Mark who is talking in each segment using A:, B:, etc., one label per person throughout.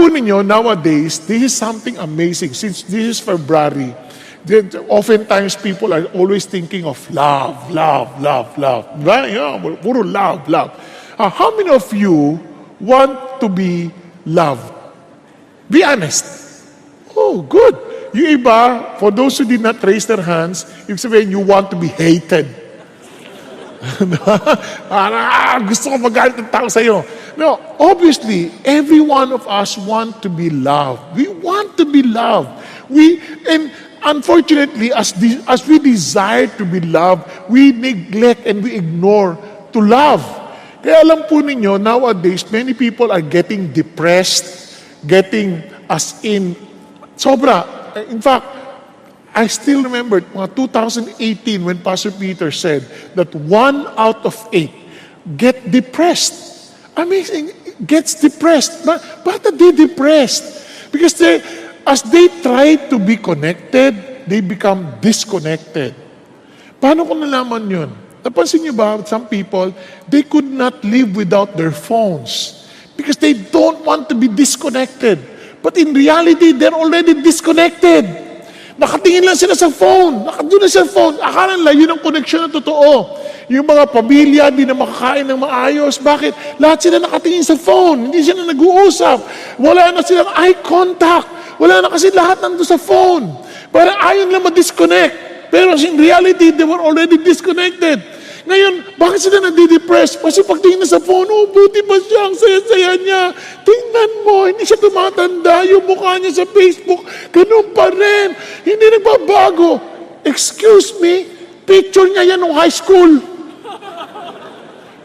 A: po ninyo, nowadays, this is something amazing. Since this is February, then oftentimes people are always thinking of love. Right? Yeah, puro love. How many of you want to be loved? Be honest. Oh, good. Yung iba, for those who did not raise their hands, ibig sabihin, you want to be hated. Gusto ko magalit ng tao sa'yo. No, obviously, every one of us want to be loved. We want to be loved. And unfortunately, as we desire to be loved, we neglect and we ignore to love. Kaya alam po ninyo, nowadays, many people are getting depressed, getting as in, sobra. In fact, I still remember 2018 when Pastor Peter said that 1 out of 8 get depressed. Amazing, gets depressed. But are they depressed? Because as they try to be connected, they become disconnected. Paano ko nalaman yun? Napansin niyo ba, some people, they could not live without their phones because they don't want to be disconnected. But in reality, they're already disconnected. Nakatingin lang sila sa phone. Nakadun na sa phone. Akala nila, yun ang connection na totoo. Yung mga pamilya, di na makakain ng maayos. Bakit? Lahat sila nakatingin sa phone. Hindi sila nag-uusap. Wala na silang eye contact. Wala na kasi lahat nandun sa phone. Para ayaw lang ma-disconnect. Pero in reality, they were already disconnected. Ngayon, bakit sila nadidepress? Kasi pagtingin na sa phone, oh, buti ba siya? Ang saya-saya niya. Tingnan mo, hindi siya tumatanda. Yung mukha niya sa Facebook, ganun pa rin. Hindi nagbabago. Excuse me, picture niya yan nung high school.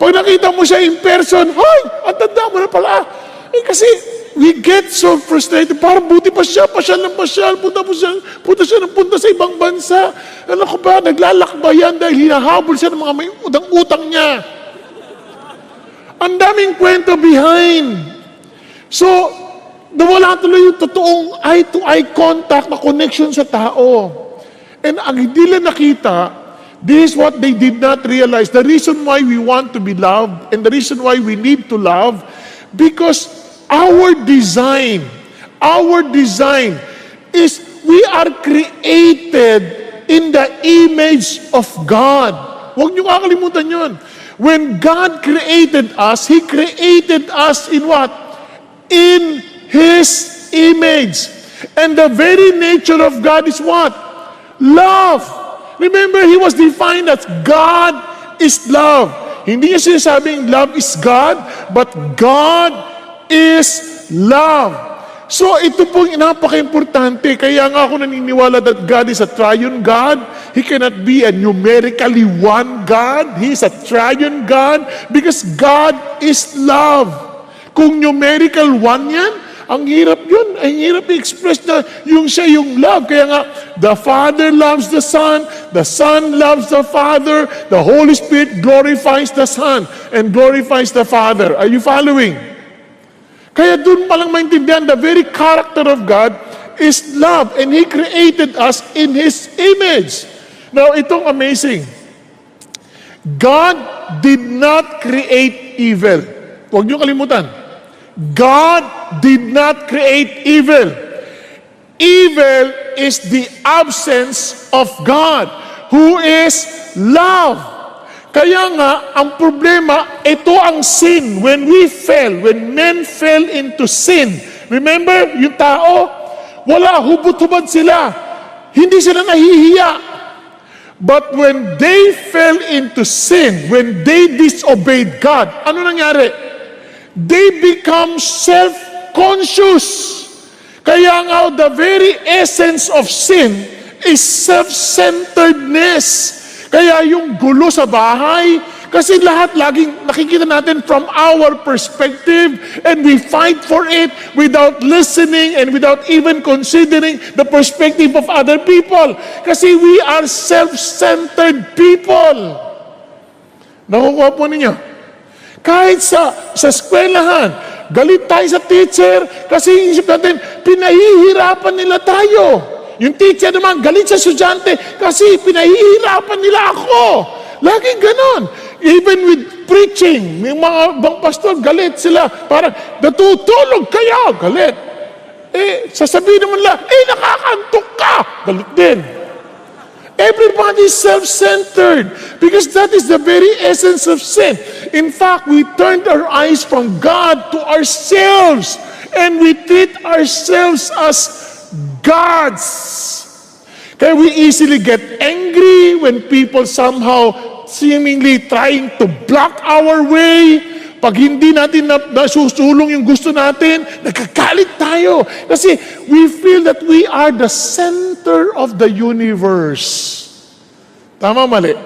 A: Pag nakita mo siya in person, hoy, ang tanda mo na pala. Kasi we get so frustrated. Parang buti pa siya, pasyal ng pasyal, punta siya sa ibang bansa. Ano ko ba, naglalakbayan dahil hinahabol siya ng mga may utang-utang niya. Ang daming kwento behind. So, nawala tuloy yung totoong eye-to-eye contact na connection sa tao. And ang hindi lang nakita, this is what they did not realize. The reason why we want to be loved and the reason why we need to love, because our design is we are created in the image of God. Huwag niyo kakalimutan yun. When God created us, He created us in what? In His image. And the very nature of God is what? Love. Remember, He was defined as God is love. Hindi niya sinasabing love is God, but God is love. So ito pong napaka-importante. Kaya nga ako naniniwala that God is a triune God. He cannot be a numerically one God. He is a triune God because God is love. Kung numerical one yan, ang hirap yun. Ang hirap i-express na yung siya yung love. Kaya nga, the Father loves the Son loves the Father, the Holy Spirit glorifies the Son and glorifies the Father. Are you following? Kaya dun palang maintindihan, the very character of God is love. And He created us in His image. Now, itong amazing. God did not create evil. Huwag niyo kalimutan. God did not create evil. Evil is the absence of God, who is love. Kaya nga, ang problema, ito ang sin. When men fell into sin. Remember, yung tao, wala, hubot-hubad sila. Hindi sila nahihiya. But when they fell into sin, when they disobeyed God, ano nangyari? They become self-conscious. Kaya nga, the very essence of sin is self-centeredness. Kaya yung gulo sa bahay, kasi lahat laging nakikita natin from our perspective and we fight for it without listening and without even considering the perspective of other people. Kasi we are self-centered people. Nakukuha po ninyo? Kahit sa eskwelahan, galit tayo sa teacher kasi isip natin, pinahihirapan nila tayo. Yung teacher naman, galit sa estudyante kasi pinahihirapan nila ako. Laging ganon. Even with preaching, yung mga bang pastor, galit sila. Parang, natutulog kayo, galit. sasabihin naman lang, nakakantok ka. Galit din. Everybody is self-centered because that is the very essence of sin. In fact, we turned our eyes from God to ourselves and we treat ourselves as gods. Kaya we easily get angry when people somehow seemingly trying to block our way. Pag hindi natin nasusulong yung gusto natin, nagkakalit tayo. Kasi we feel that we are the center of the universe. Tama, mali?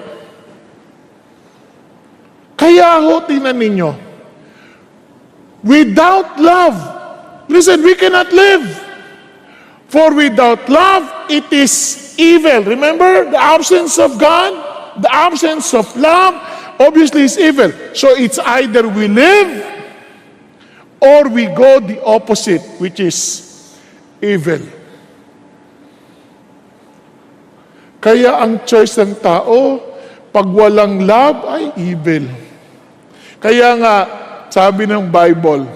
A: Kaya ho, tingnan ninyo, without love, listen, we cannot live. For without love, it is evil. Remember, the absence of God, the absence of love, obviously is evil. So it's either we live or we go the opposite, which is evil. Kaya ang choice ng tao, pag walang love, ay evil. Kaya nga, sabi ng Bible,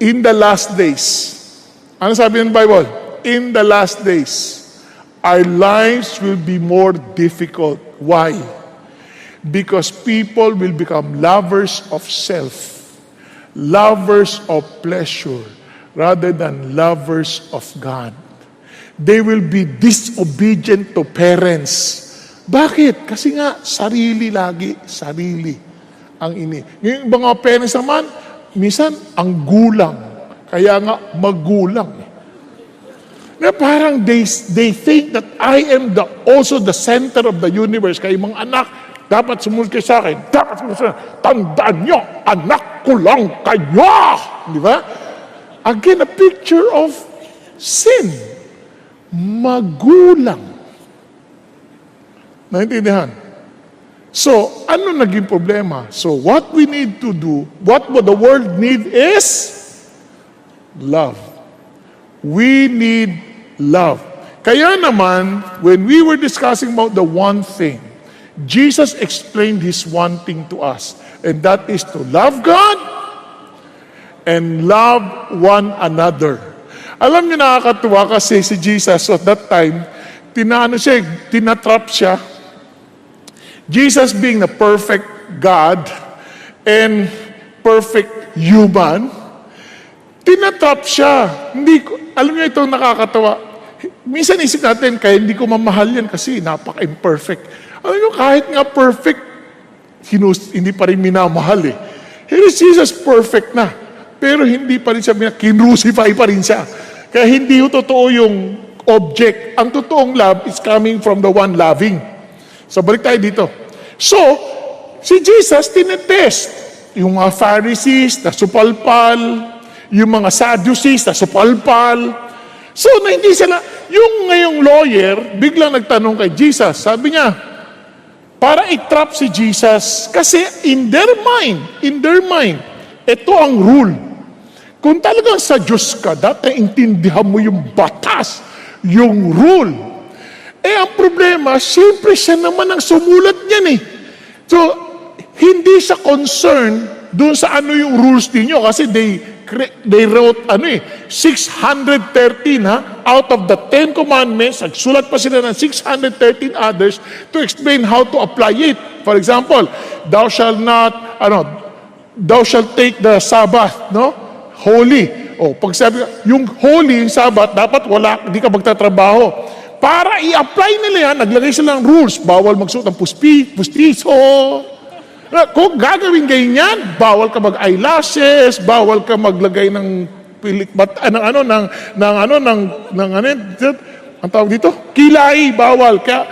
A: in the last days, ano sabi ng Bible? In the last days, our lives will be more difficult. Why? Because people will become lovers of self, lovers of pleasure, rather than lovers of God. They will be disobedient to parents. Bakit? Kasi nga, sarili lagi, sarili ang ini. Yung mga parents naman, minsan, ang gulang. Kaya nga, magulang. Na parang they think that I am also the center of the universe. Kaya mga anak, dapat sumunod kayo sa akin. Dapat sumunod sa akin. Tandaan nyo, anak ko lang kayo. Di ba? Again, a picture of sin. Magulang. Naintindihan? So, ano naging problema? So, what we need to do, what the world need is love. We need love. Kaya naman, when we were discussing about the one thing, Jesus explained His one thing to us, and that is to love God and love one another. Alam niyo, nakakatuwa kasi si Jesus at that time, tinatrap siya. Jesus being the perfect God and perfect human, tinatrap siya. Alam niyo itong nakakatawa. Minsan isip natin, kaya hindi ko mamahal yan kasi napaka-imperfect. Alam niyo, kahit nga perfect, hindi pa rin minamahal eh. Here is Jesus perfect na. Pero hindi pa rin siya, kinrucify pa rin siya. Kaya hindi yung totoo yung object. Ang totoong love is coming from the one loving. So balik tayo dito. So, si Jesus tinetest. Yung mga Pharisees na supalpal, yung mga Sadducees na supalpal. So, na hindi sila, yung ngayong lawyer, biglang nagtanong kay Jesus. Sabi niya, para i-trap si Jesus, kasi in their mind, ito ang rule. Kung talagang sa Diyos ka, dati intindihan mo yung batas, yung rule. Ang problema, siyempre siya naman ang sumulat niyan eh. So, hindi siya concerned doon sa ano yung rules ninyo kasi they wrote 613 out of the 10 commandments, nagsulat pa sila ng 613 others to explain how to apply it. For example, thou shalt take the Sabbath, holy. Pag sabi, yung holy, yung Sabbath, dapat hindi ka magtatrabaho. Para i-apply nila yan, naglagay sila ng rules. Bawal magsuot ng pustiso. Kung gagawin ganyan, bawal ka mag-eyelashes, bawal ka maglagay ng ang tawag dito? Kilay, bawal. Kaya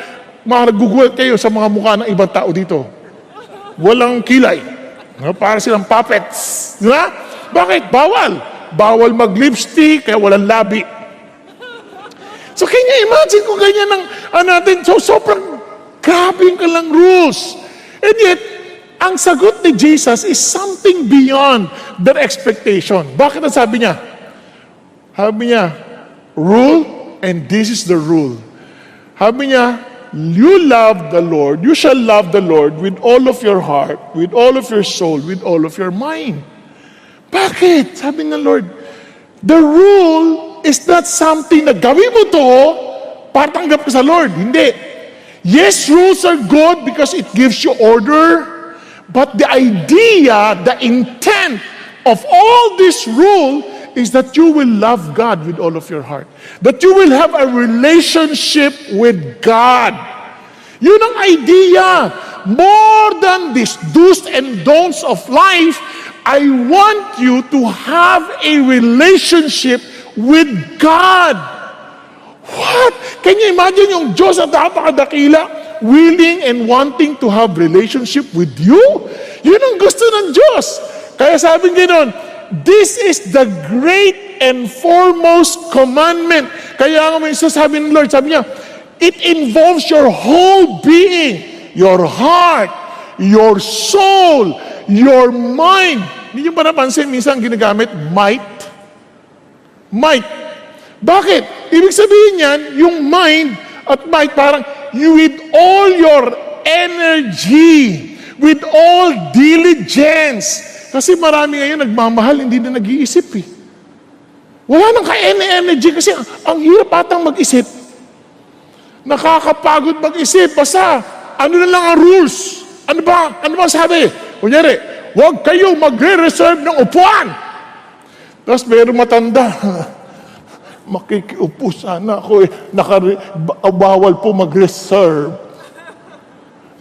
A: magugulat kayo sa mga mukha ng ibang tao dito. Walang kilay. Para silang puppets. Diba? Bakit? Bawal. Bawal mag-lipstick, kaya walang labi. So, can you imagine kung ganyan natin? So, sobrang grabe ka lang rules. And yet, ang sagot ni Jesus is something beyond their expectation. Bakit ang sabi niya? Sabi niya, rule, and this is the rule. Sabi niya, you love the Lord, you shall love the Lord with all of your heart, with all of your soul, with all of your mind. Bakit? Sabi ng Lord, The rule is not something na gawin mo to para tanggap ka sa Lord. Hindi. Yes, rules are good because it gives you order. But the idea, the intent of all this rule is that you will love God with all of your heart. That you will have a relationship with God. Yun ang idea. More than these do's and don'ts of life, I want you to have a relationship with God. What? Can you imagine yung Diyos na napakadakila, willing and wanting to have relationship with you? Yun ang gusto ng Diyos. Kaya sabi ganoon, this is the great and foremost commandment. Kaya nga may sasabi ng Lord, sabi niya, it involves your whole being, your heart, your soul, your mind. Hindi niyo ba napansin, minsan ginagamit might? Might. Bakit? Ibig sabihin yan, yung mind at might, parang you with all your energy, with all diligence. Kasi marami ngayon nagmamahal, hindi na nag-iisip eh. Wala nang ka-energy kasi ang hirap atang mag-isip. Nakakapagod mag-isip. Basta, ano na lang ang rules? Ano ba sabi? Kunyari, huwag kayo magre-reserve ng upuan. Tapos mayroong matanda, makikiupo sana ako eh. Bawal po mag-reserve.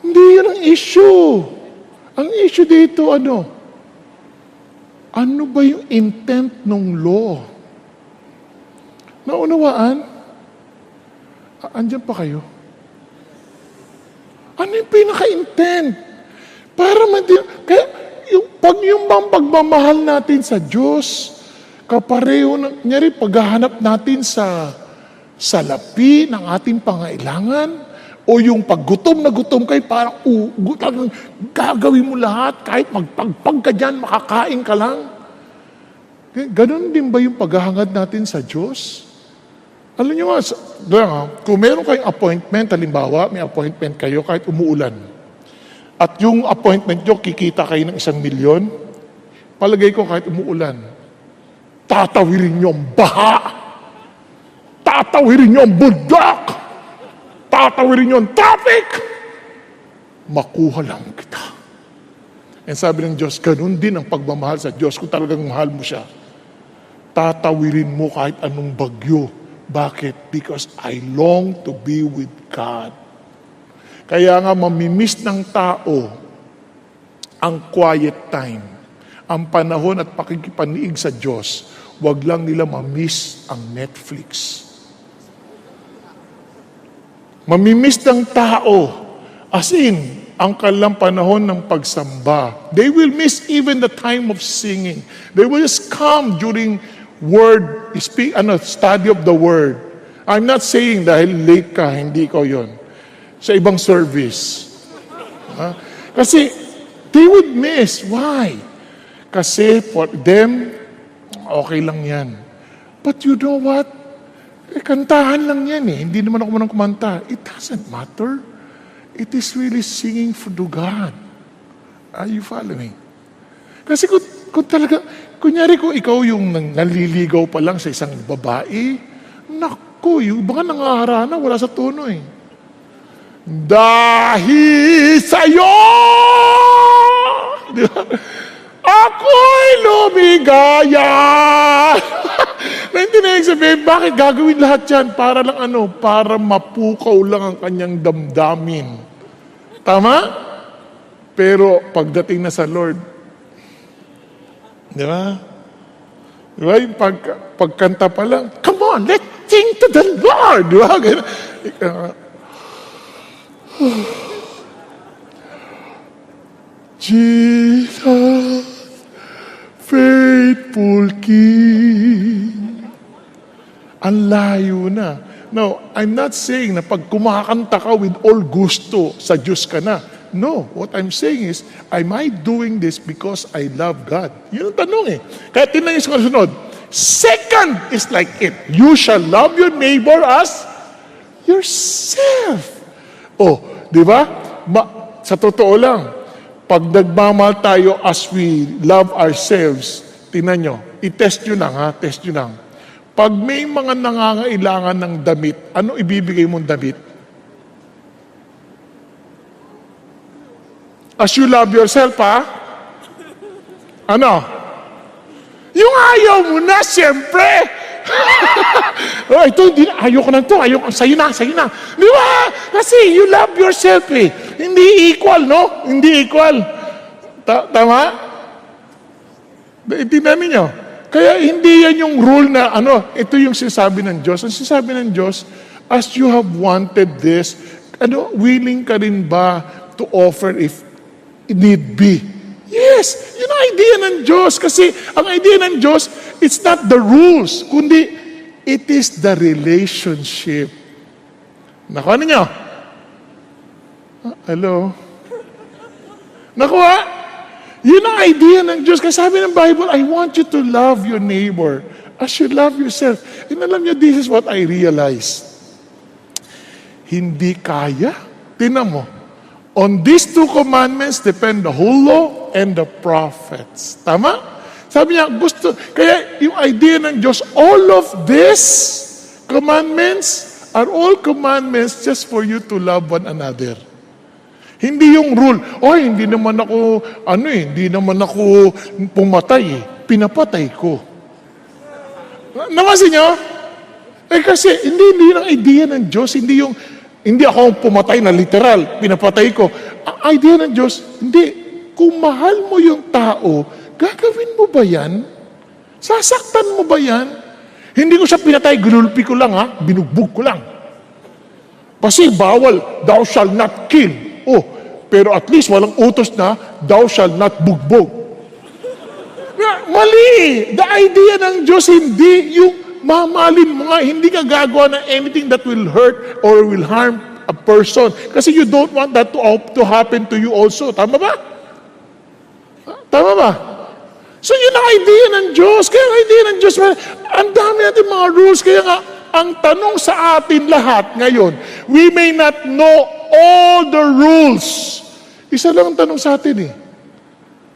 A: Hindi yan ang issue. Ang issue dito, ano? Ano ba yung intent ng law? Naunawaan? Andyan pa kayo? Ano yung pinaka-intent? Para kaya pag yung pagmamahal natin sa Diyos, kapareho ng, nyari, paghahanap natin sa salapi ng ating pangailangan, o yung paggutom na gutom kayo, parang gagawin mo lahat, kahit magpagpag ka dyan, makakain ka lang. Ganon din ba yung paghahangad natin sa Diyos? Alam niyo nga, kung meron kayong appointment, halimbawa, may appointment kayo kahit umuulan, at yung appointment nyo, kikita kayo ng 1 milyon, palagay ko kahit umuulan, tatawirin nyo ang baha, tatawirin nyo ang bundok, tatawirin nyo ang traffic, makuha lang kita. And sabi ng Diyos, ganun din ang pagmamahal sa Diyos. Kung talagang mahal mo siya, tatawirin mo kahit anong bagyo. Bakit? Because I long to be with God. Kaya nga mamimiss ng tao ang quiet time, ang panahon at pakikipaniig sa Diyos. Huwag lang nila mamiss ang Netflix. Mamimiss ng tao, as in, ang kanilang panahon ng pagsamba. They will miss even the time of singing. They will just come during study of the word. I'm not saying dahil late ka, hindi ko yon. Sa ibang service. Kasi they would miss. Why? Kasi for them, okay lang yan. But you know what? Kantahan lang yan eh. Hindi naman ako manang kumanta. It doesn't matter. It is really singing for to God. Are you following? Kasi kung talaga, kunyari kung ikaw yung naliligaw pa lang sa isang babae, naku, yung baka nangaharana, wala sa tono eh. Dahil sa'yo, di ba? Ako'y lumigaya. Naintindihan sabihin, bakit gagawin lahat yan? Para lang ano? Para mapukaw lang ang kanyang damdamin. Tama? Pero pagdating na sa Lord, di ba? Di ba? Yung pagkanta pa lang, come on, let's sing to the Lord. Di ba? Jesus, faithful King. Ang layo na. No, I'm not saying na pag kumakanta ka with all gusto, sa Diyos ka na. No, what I'm saying is, am I doing this because I love God? Yun ang tanong eh. Kaya tingnan niyo sa kasunod. Second is like it. You shall love your neighbor as yourself. Oh, di ba? Sa totoo lang, pag nagmamahal tayo as we love ourselves, tingnan nyo, I-test nyo lang, ha? Test nyo lang. Pag may mga nangangailangan ng damit, ano ibibigay mong damit? As you love yourself, ha? Ano? Yung ayaw mo na, siyempre! Oh, ito, ayoko na ito, sa'yo na. Di ba? Kasi you love yourself, eh. Hindi equal, no? Hindi equal. Tama? Tingnan ninyo. Kaya hindi yan yung rule na, ito yung sinasabi ng Diyos. Ang sinasabi ng Diyos, as you have wanted this, willing ka rin ba to offer if need be? Yes, yun ang idea ng Diyos. Kasi ang idea ng Diyos, it's not the rules, kundi it is the relationship. Nakuha ninyo? Hello? Nakuha? Yun ang idea ng Diyos. Kasi sabi ng Bible, I want you to love your neighbor as you love yourself. And alam niyo, this is what I realized. Hindi kaya. Tingnan mo. On these two commandments depend the whole law and the prophets. Tama? Sabi niya, kaya yung idea ng Diyos, all of these commandments are all commandments just for you to love one another. Hindi yung rule, hindi naman ako pumatay, pinapatay ko. Namansin niyo? Kasi hindi yung idea ng Diyos, hindi ako pumatay na literal, pinapatay ko. Ang idea ng Diyos, hindi. Kung mahal mo yung tao, gagawin mo ba yan? Sasaktan mo ba yan? Hindi ko siya pinatay, ginulpi ko lang, binugbog ko lang. Kasi bawal, thou shall not kill. Pero at least walang utos na, thou shall not bugbog. Mali! The idea ng Diyos, hindi yung mamahalin mo nga, hindi ka gagawa ng anything that will hurt or will harm a person. Kasi you don't want that to happen to you also. Tama ba? Tama ba? So yun ang idea ng Diyos. Kaya ang idea ng Diyos, ang dami natin mga rules. Kaya nga, ang tanong sa atin lahat ngayon, we may not know all the rules. Isa lang ang tanong sa atin, eh.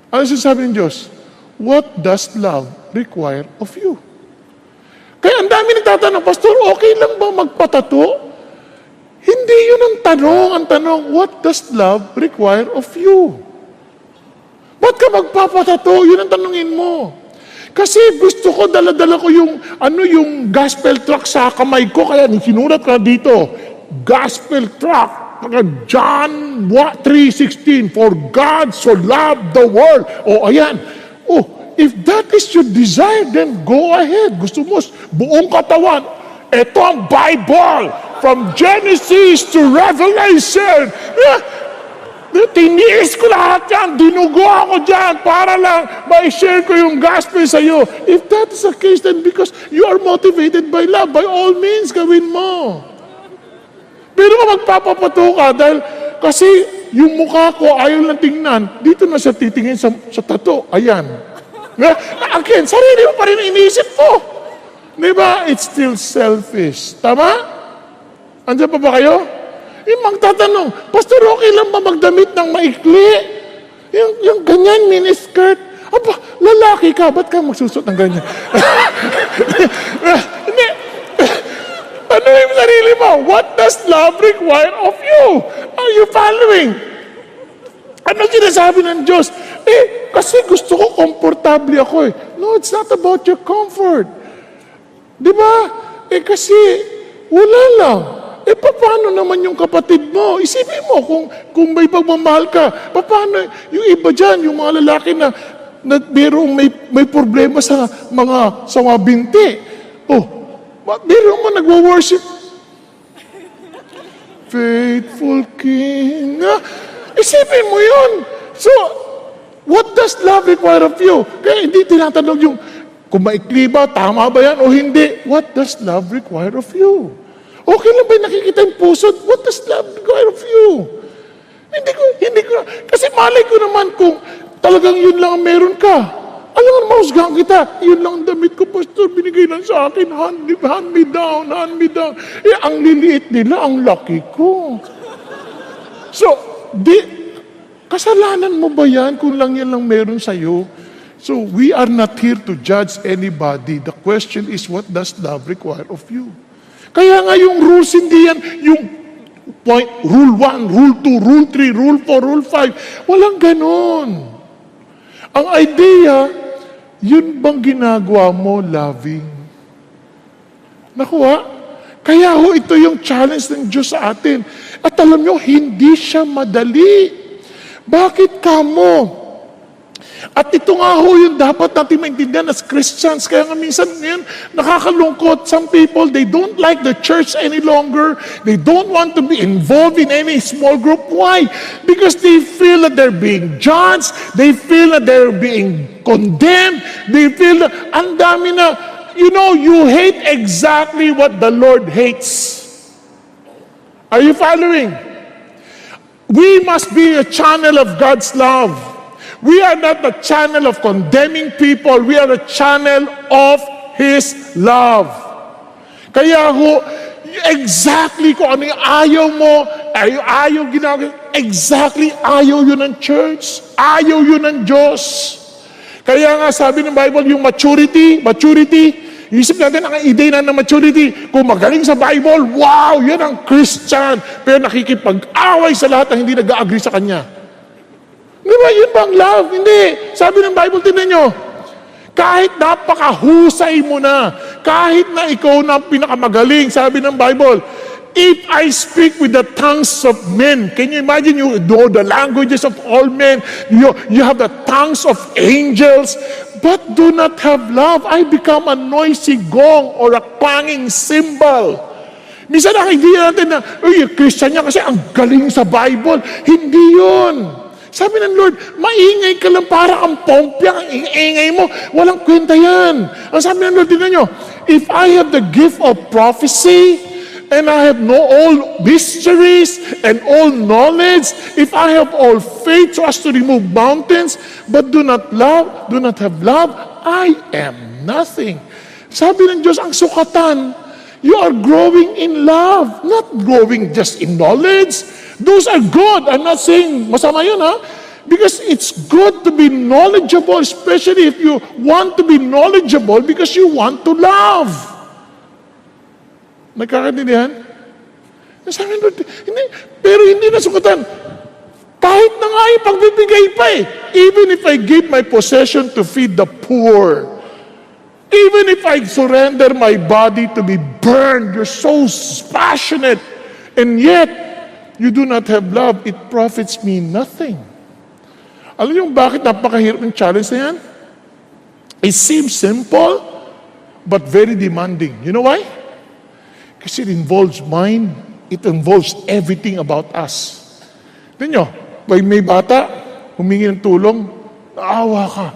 A: Ano sinasabi ng Diyos? What does love require of you? Kaya ang dami nagtatanong, Pastor, okay lang ba magpatato? Hindi yun ang tanong. Ang tanong, what does love require of you? Ba't ka magpapatato? Yun ang tanongin mo. Kasi gusto ko, dala-dala ko yung gospel tract sa kamay ko, kaya sinulat ka dito, gospel tract, John 3:16, for God so loved the world. Ayan. If that is your desire, then go ahead. Gusto mo, buong katawan. Ito ang Bible, from Genesis to Revelation. Tiniis ko lahat yan, dinugo ako dyan para lang ma-share ko yung gospel sa iyo. If that is the case, then because you are motivated by love, by all means, gawin mo. Pero magpapapato ka dahil kasi yung mukha ko ayaw lang tingnan, dito na siya titingin sa tato. Ayan. Again, sarili mo pa rin iniisip mo. Diba? It's still selfish. Tama? Andiyan pa ba kayo? Yung magtatanong, Pastor, okay lang ba magdamit ng maikli? Yung ganyan, miniskirt. Aba, lalaki ka, ba't ka magsusot ng ganyan? Hindi. Ano yung sarili mo? What does love require of you? Are you following? Ano sinasabi ng Diyos? Kasi gusto ko komportable ako. No, it's not about your comfort. Di ba? Kasi wala lang. Paano naman yung kapatid mo? Isipin mo kung may pagmamahal ka. Paano yung iba dyan, yung mga lalaki na may problema sa mga binti. Meron mo nagwo-worship. Faithful King. Isipin mo yun. So, what does love require of you? Kaya hindi tinatanong yung kung maikli ba, tama ba yan o hindi. What does love require of you? Okay lang ba yung nakikita yung puso? What does love require of you? Hindi ko, kasi malay ko naman kung talagang yun lang ang meron ka. Alam mo, mahusgahan kita. Yun lang ang damit ko, Pastor, binigay lang sa akin. Hand me down. Ang liliit nila, ang laki ko. So, kasalanan mo ba yan kung lang yan lang meron sa'yo? So we are not here to judge anybody. The question is, what does love require of you? Kaya nga yung rules, hindi yan yung point, rule 1, rule 2, rule 3, rule 4, rule 5. Walang ganon. Ang idea, yun bang ginagawa mo loving? Nakuha? Kaya ito yung challenge ng Diyos sa atin. At alam nyo, hindi siya madali. Bakit kamo? At ito nga yung dapat natin maintindihan as Christians. Kaya nga minsan ngayon, nakakalungkot. Some people, they don't like the church any longer. They don't want to be involved in any small group. Why? Because they feel that they're being judged. They feel that they're being condemned. They feel that, ang dami na, you hate exactly what the Lord hates. Are you following? We must be a channel of God's love. We are not a channel of condemning people. We are a channel of His love. Kaya exactly kung ano yung ayaw mo, ayaw ginagawa, exactly ayaw yun ng church. Ayaw yun ng Diyos. Kaya nga sabi ng Bible, yung maturity, isip natin ang ideya ng maturity. Kung magaling sa Bible, wow, yan ang Christian. Pero nakikipag-away sa lahat ng hindi nag-agree sa kanya. Di ba, yun bang love? Hindi. Sabi ng Bible, tingnan nyo, kahit napakahusay mo na, kahit na ikaw na pinakamagaling, sabi ng Bible, if I speak with the tongues of men, can you imagine you know the languages of all men, you have the tongues of angels, but do not have love, I become a noisy gong or a clanging cymbal. Minsan ang idea natin na, Christian niya kasi ang galing sa Bible. Hindi yun. Sabi ng Lord, maingay ka lang para kang pompyang, ang ingay mo. Walang kwenta yan. Ang sabi ng Lord, tingnan nyo, if I have the gift of prophecy, and I have all mysteries and all knowledge, if I have all faith so as to remove mountains, but do not have love, I am nothing. Sabi ng Diyos, ang sukatan, you are growing in love, not growing just in knowledge. Those are good. I'm not saying masama yun, ha? Because it's good to be knowledgeable, especially if you want to be knowledgeable because you want to love. Nagkakaintindihan? Sabi ng Lord, hindi, pero hindi nasukatan. Kahit na nga yung pagbibigay pa eh. Even if I give my possession to feed the poor, even if I surrender my body to be burned, you're so passionate, and yet, you do not have love, it profits me nothing. Alam niyo bakit napakahirap ng challenge na yan? It seems simple, but very demanding. You know why? Kasi it involves mind, it involves everything about us. Tignan nyo, may bata, humingi ng tulong, naawa ka.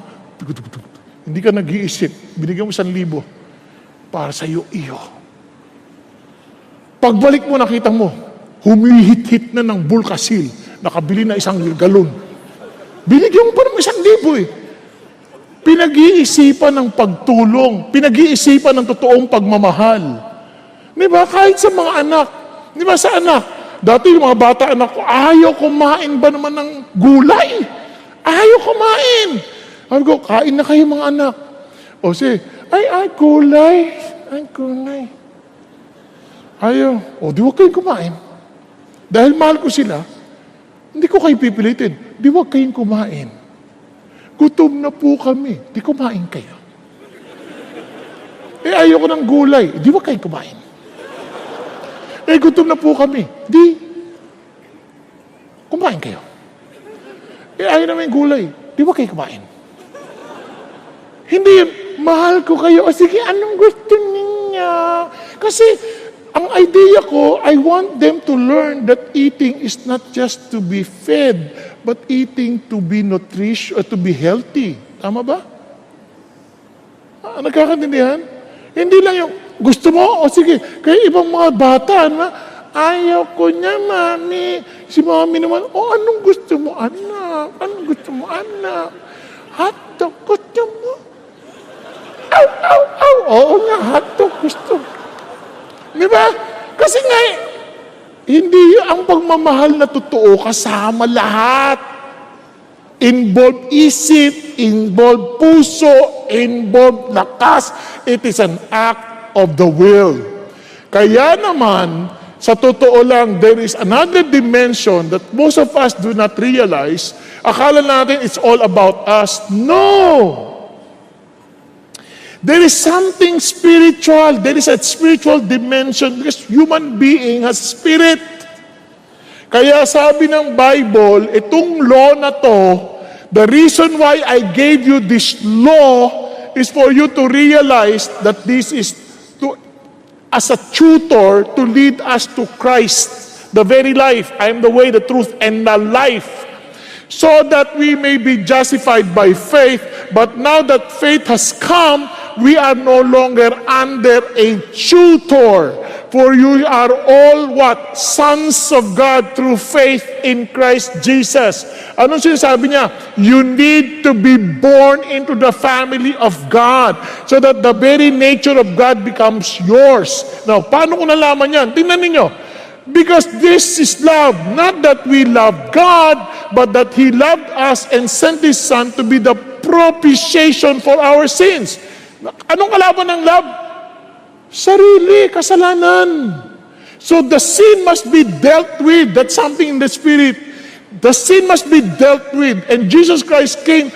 A: Hindi ka nag-iisip, binigyan mo 1,000 para sa iyo. Pagbalik mo, nakita mo, humihit-hit na ng Bulkasil, nakabili na 1 galon. Binigyan mo pa ng 1,000 eh. Pinag-iisipan ng pagtulong, pinag-iisipan ng totoong pagmamahal. Di ba? Kahit sa mga anak. Di ba sa anak? Dati yung mga bata anak ko, ayaw kumain ba naman ng gulay? Ayaw kumain. Sabi ko, kain na kayo mga anak. O sige, gulay. Ay, gulay. Ayaw. O, di wag kayong kumain. Dahil mahal ko sila, hindi ko kayo pipilitin. Di wag kayong kumain. Gutom na po kami. Di kumain kayo. Ayoko ng gulay. Di wag kayong kumain. Gutom na po kami. Di kumain kayo. Ayaw namin gulay. Di wag kayong kumain. Hindi yun, mahal ko kayo. O sige, anong gusto niya? Kasi, ang idea ko, I want them to learn that eating is not just to be fed, but eating to be nutritious, to be healthy. Tama ba? Nagkakaintindihan? Hindi lang yung, gusto mo? O sige, kaya ibang mga bata, ayaw ko niya, mami. Si mami naman, anong gusto mo, anak? Anong gusto mo, anak? Hotdog, gusto mo? Oo nga, hotdog, gusto mo. Di ba? Kasi nga, hindi ang pagmamahal na totoo kasama lahat. Involve isip, involve puso, involve lakas. It is an act of the will. Kaya naman, sa totoo lang, there is another dimension that most of us do not realize. Akala natin it's all about us. No! There is something spiritual. There is a spiritual dimension because human being has spirit. Kaya sabi ng Bible, itong law na to, the reason why I gave you this law is for you to realize that this is to, as a tutor to lead us to Christ, the very life. I am the way, the truth, and the life. So that we may be justified by faith, but now that faith has come, we are no longer under a tutor. For you are all what? Sons of God through faith in Christ Jesus. Ano sinasabi niya? You need to be born into the family of God so that the very nature of God becomes yours. Now, paano ko nalaman yan? Tingnan ninyo. Because this is love. Not that we love God, but that He loved us and sent His Son to be the propitiation for our sins. Anong kalaban ng love? Sarili, kasalanan. So the sin must be dealt with. That's something in the Spirit. The sin must be dealt with. And Jesus Christ came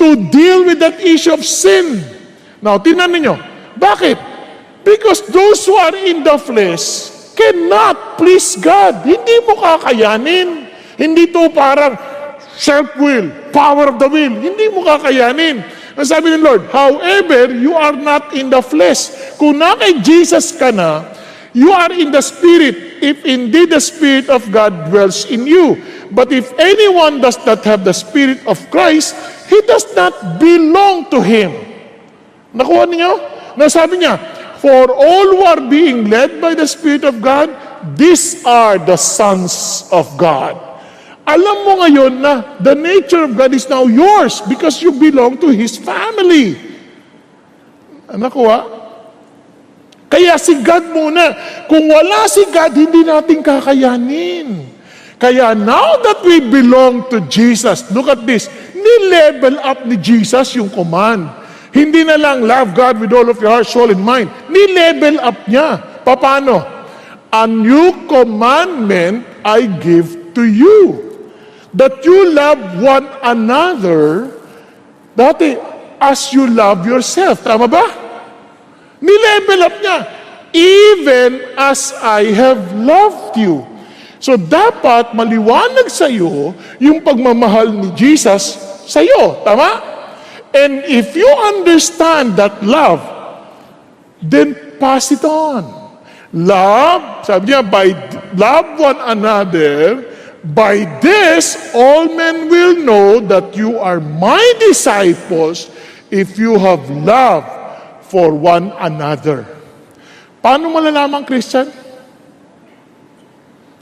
A: to deal with that issue of sin. Now, tingnan ninyo. Bakit? Because those who are in the flesh cannot please God. Hindi mo kakayanin. Hindi to parang self-will, power of the will. Hindi mo kakayanin. Ang sabi ng Lord, however, you are not in the flesh. Kung na kay Jesus ka na, you are in the Spirit, if indeed the Spirit of God dwells in you. But if anyone does not have the Spirit of Christ, he does not belong to Him. Nakuha niyo? Nasabi niya, for all who are being led by the Spirit of God, these are the sons of God. Alam mo ngayon na the nature of God is now yours because you belong to His family. Nakuha? Kaya si God muna. Kung wala si God, hindi natin kakayanin. Kaya now that we belong to Jesus, look at this, ni-level up ni Jesus yung command. Hindi na lang love God with all of your heart, soul, and mind. Ni-level up niya. Paano? A new commandment I give to you. That you love one another, dati, as you love yourself. Tama ba? Ni-level up niya. Even as I have loved you. So dapat maliwanag sa iyo yung pagmamahal ni Jesus sa iyo. Tama? And if you understand that love, then pass it on. Love, sabi niya, by love one another, by this all men will know that you are my disciples if you have love for one another. Paano malalaman, Christian?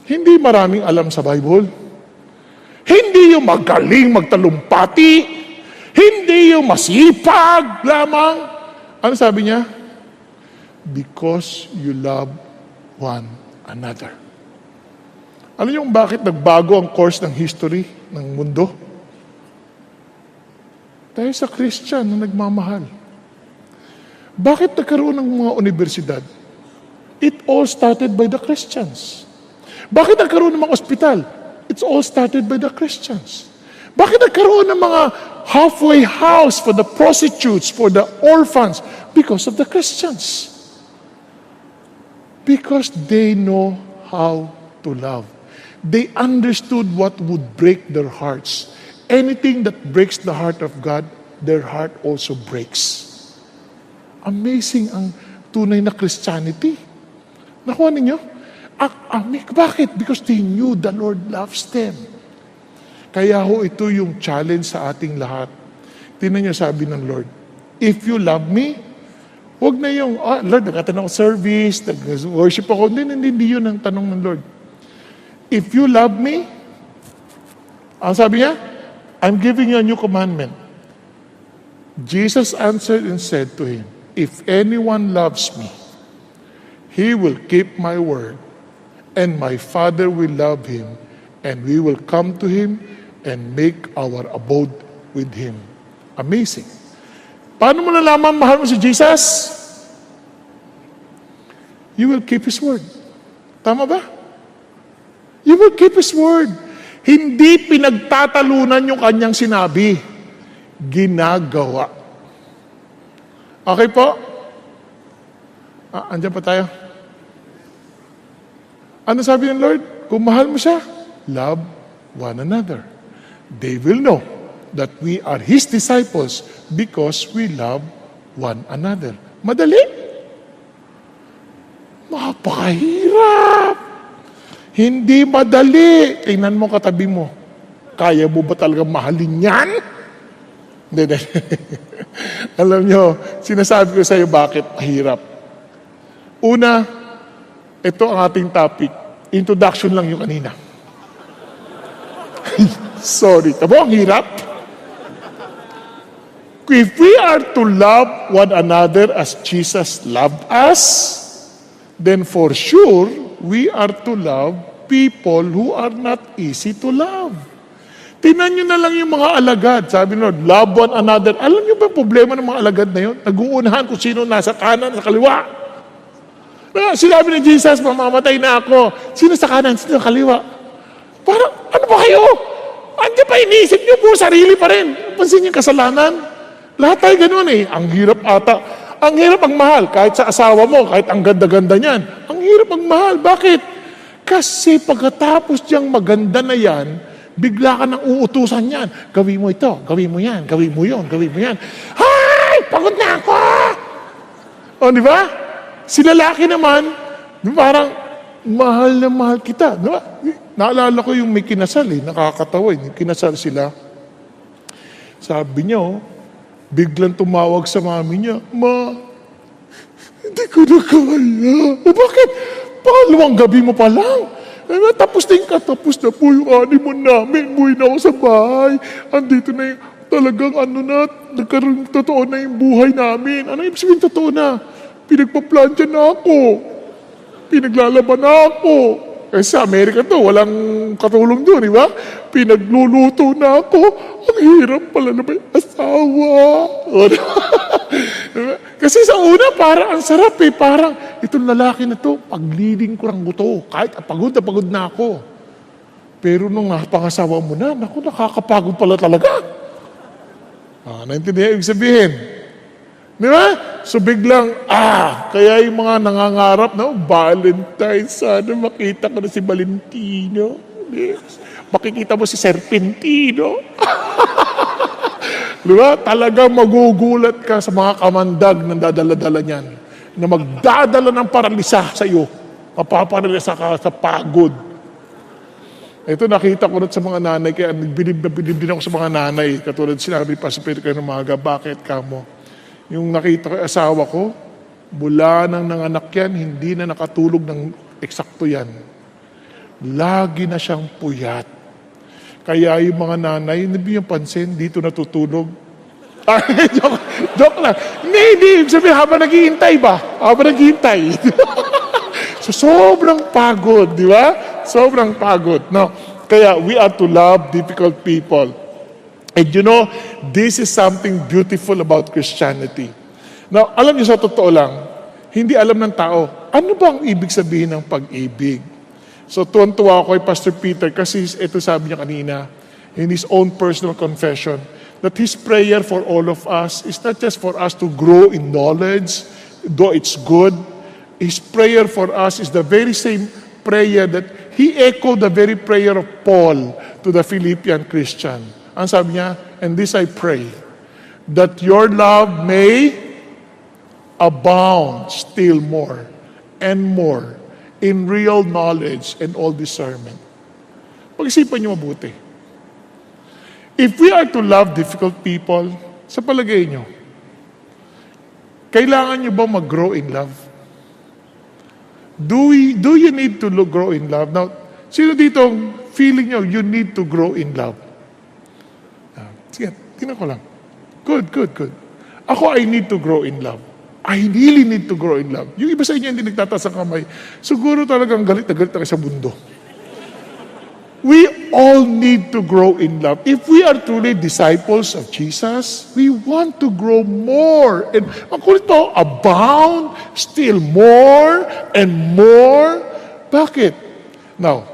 A: Hindi maraming alam sa Bible. Hindi yung magaling magtalumpati. Hindi yung masipag lamang. Ano sabi niya? Because you love one another. Ano yung bakit nagbago ang course ng history ng mundo? Dahil sa Christian na nagmamahal. Bakit nagkaroon ng mga universidad? It all started by the Christians. Bakit nagkaroon ng mga ospital? It's all started by the Christians. Bakit nagkaroon ng mga halfway house for the prostitutes, for the orphans? Because of the Christians. Because they know how to love. They understood what would break their hearts. Anything that breaks the heart of God, their heart also breaks. Amazing ang tunay na Christianity. Nakuha ninyo? Bakit? Because they knew the Lord loves them. Kaya ho ito yung challenge sa ating lahat. Tingnan niyo sabi ng Lord, if you love me, huwag na yung, Lord, nagkatanong service, nag-worship ako. Hindi yun ang tanong ng Lord. If you love me, ang sabi niya, I'm giving you a new commandment. Jesus answered and said to him, if anyone loves me, he will keep my word, and my Father will love him, and we will come to him and make our abode with Him. Amazing. Paano mo nalaman mahal mo si Jesus? You will keep His word. Tama ba? You will keep His word. Hindi pinagtatalunan yung kanyang sinabi. Ginagawa. Okay po? Andiyan pa tayo. Ano sabi ng Lord? Kung mahal mo siya, love one another. They will know that we are His disciples because we love one another. Madali? Mapakahirap. Hindi madali. Tingnan mo katabi mo. Kaya mo ba talaga mahalin yan? Hindi. Alam nyo, sinasabi ko sa iyo bakit mahirap. Una, ito ang ating topic. Introduction lang yung kanina. Sorry. Tabo, ang hirap. If we are to love one another as Jesus loved us, then for sure, we are to love people who are not easy to love. Tingnan nyo na lang yung mga alagad. Sabi nyo, love one another. Alam nyo ba yung problema ng mga alagad na yun? Nag-uunahan kung sino nasa kanan, sa kaliwa. Sinabi ni Jesus, mamamatay na ako. Sino sa kanan, sino sa kaliwa? Parang, ano ba kayo? Andiyan pa iniisip nyo po, sarili pa rin. Pansin yung kasalanan. Lahat tayo ganun eh. Ang hirap ata. Ang hirap ang mahal. Kahit sa asawa mo, kahit ang ganda-ganda niyan. Ang hirap ang mahal. Bakit? Kasi pagkatapos diyang maganda na yan, bigla ka nang uutusan yan. Gawin mo ito, gawin mo yan, gawin mo yun, gawin mo yan. Hay! Pagod na ako! O, di ba? Si lalaki naman, parang, mahal na mahal kita. Di ba? Naalala ko yung may kinasal eh, nakakatawa eh. Kinasal sila. Sabi niya, biglang tumawag sa mami niya, Ma, hindi ko na kaya. Bakit? Pangalawang gabi mo pa lang. Tapos na yung katapos na po yung honeymoon namin. Buhay na ako sa bahay. Andito na yung talagang nagkaroon totoo na yung buhay namin. Ano ibig sabihin totoo na? Pinagpaplansya na ako. Pinaglalaban na ako. Kasi sa Amerika to, walang katulong doon, di ba? Pinagluluto na ako. Ang hirap pala na may asawa. Kasi sa una, parang ang sarap eh. Parang, itong lalaki na to, pagliding ko ng buto. Kahit pagod na ako. Pero nung napangasawa mo na, naku, nakakapagod pala talaga. Naintindihan ibig sabihin. Di ba? So biglang, kaya yung mga nangangarap na, Valentine, sana makita ko na si Valentino. Makikita mo si Serpentino. Di ba? Talagang magugulat ka sa mga kamandag na dadala-dala niyan. Na magdadala ng paralisa sa iyo. Mapaparalisa ka sa pagod. Ito nakita ko rin sa mga nanay, kaya bilib din ako sa mga nanay. Katulad sinabi pa sa Pedro kayo ng mga, bakit ka mo? Yung nakita ko, asawa ko, mula nang nanganak yan, hindi na nakatulog ng eksakto yan. Lagi na siyang puyat. Kaya yung mga nanay, hindi yung pansin, dito natutulog. Joke lang. Hindi. Sabi, habang naghihintay ba? Habang naghihintay. So, sobrang pagod, di ba? Sobrang pagod. No? Kaya, we are to love difficult people. And you know, this is something beautiful about Christianity. Now, alam niyo sa totoo lang, hindi alam ng tao, ano ba ang ibig sabihin ng pag-ibig? So, tuwan-tuwa ako kay Pastor Peter kasi ito sabi niya kanina, in his own personal confession, that his prayer for all of us is not just for us to grow in knowledge, though it's good. His prayer for us is the very same prayer that he echoed the very prayer of Paul to the Philippian Christian. Ang sabi niya, and this I pray, that your love may abound still more and more in real knowledge and all discernment. Pag-isipan niyo mabuti. If we are to love difficult people, sa palagay niyo, kailangan niyo ba mag-grow in love? Do you need to grow in love? Now, sino dito feeling niyo you need to grow in love? Sige, tingnan ko lang. Good. Ako, I need to grow in love. I really need to grow in love. Yung iba sa inyo hindi nagtataas ang kamay, siguro talagang galit na galit sa mundo. We all need to grow in love. If we are truly disciples of Jesus, we want to grow more. And ang kulit po, abound, still more and more. Bakit? Now,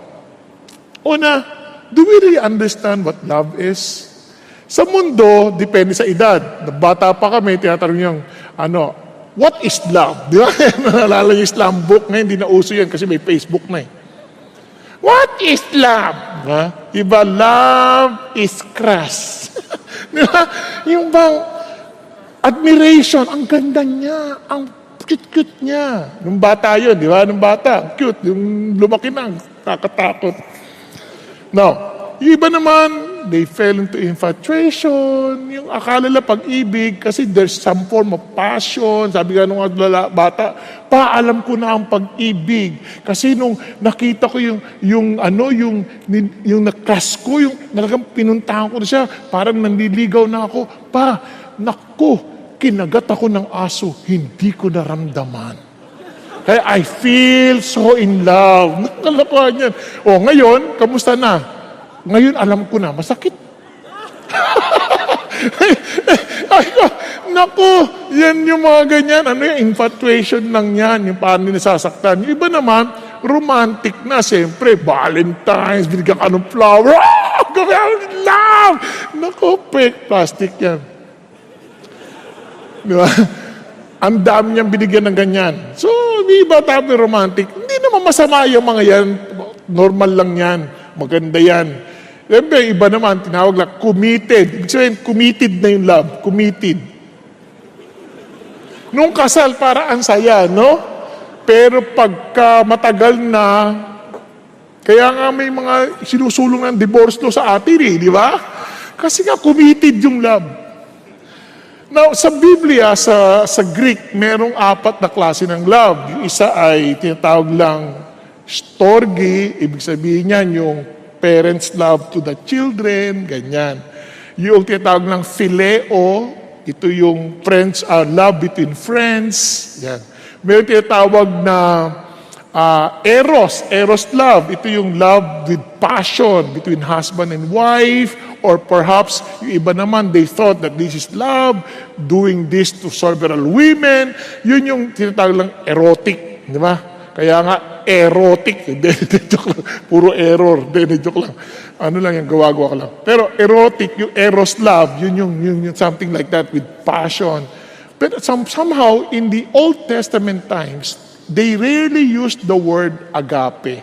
A: una, do we really understand what love is? Sa mundo, depende sa edad. Bata pa kami, tinatanong yung, what is love? Di ba? Naalala yung Islam book. Ngayon, hindi na uso yan kasi may Facebook na eh. What is love? Diba? Love is crush. Diba? Yung bang admiration, ang ganda niya, ang cute-cute niya. Nung bata yun, di ba? Nung bata, cute. Yung lumaki na, kakatakot. Now, yung iba naman, they fell into infatuation, yung akala nila pag-ibig, kasi there's some form of passion. Sabi nga nung bata, alam ko na ang pag-ibig. Kasi nung nakita ko yung na-crush ko, yung talagang pinuntahan ko na siya, parang nanliligaw na ako. Naku, kinagat ako ng aso, hindi ko naramdaman. Kaya I feel so in love. Nakalakuhan yan. Ngayon, kamusta na? Ngayon, alam ko na, masakit. Naku, yan yung mga ganyan. Infatuation lang yan, yung paano nisasaktan. Yung iba naman, romantic na, siyempre, Valentine's, binigyan ka ng flower. Love! Naku, fake plastic yan. Di ba? Ang dami niyang binigyan ng ganyan. So, di ba tayo romantic? Hindi naman masama yung mga yan. Normal lang yan. Maganda yan. Siyempre, iba naman, tinawag lang, committed. Ibig sabihin, committed na yung love. Committed. Nung kasal, para ang saya, no? Pero pagka matagal na, kaya nga may mga sinusulong ng divorce no sa atin di ba? Kasi nga, committed yung love. Now, sa Biblia, sa Greek, merong 4 na klase ng love. Yung isa ay tinatawag lang storge, ibig sabihin niyan yung parents' love to the children, ganyan. Yung tinatawag ng phileo, ito yung love between friends, yan. May tinatawag na eros love. Ito yung love with passion between husband and wife, or perhaps yung iba naman, they thought that this is love, doing this to several women. Yun yung tinatawag lang erotic, di ba? Kaya nga, erotic. Hindi, joke lang. Puro error. Hindi, joke lang. Ano lang yung gawa ka lang. Pero erotic, yung eros love, yun yung something like that with passion. But somehow, in the Old Testament times, they rarely used the word agape.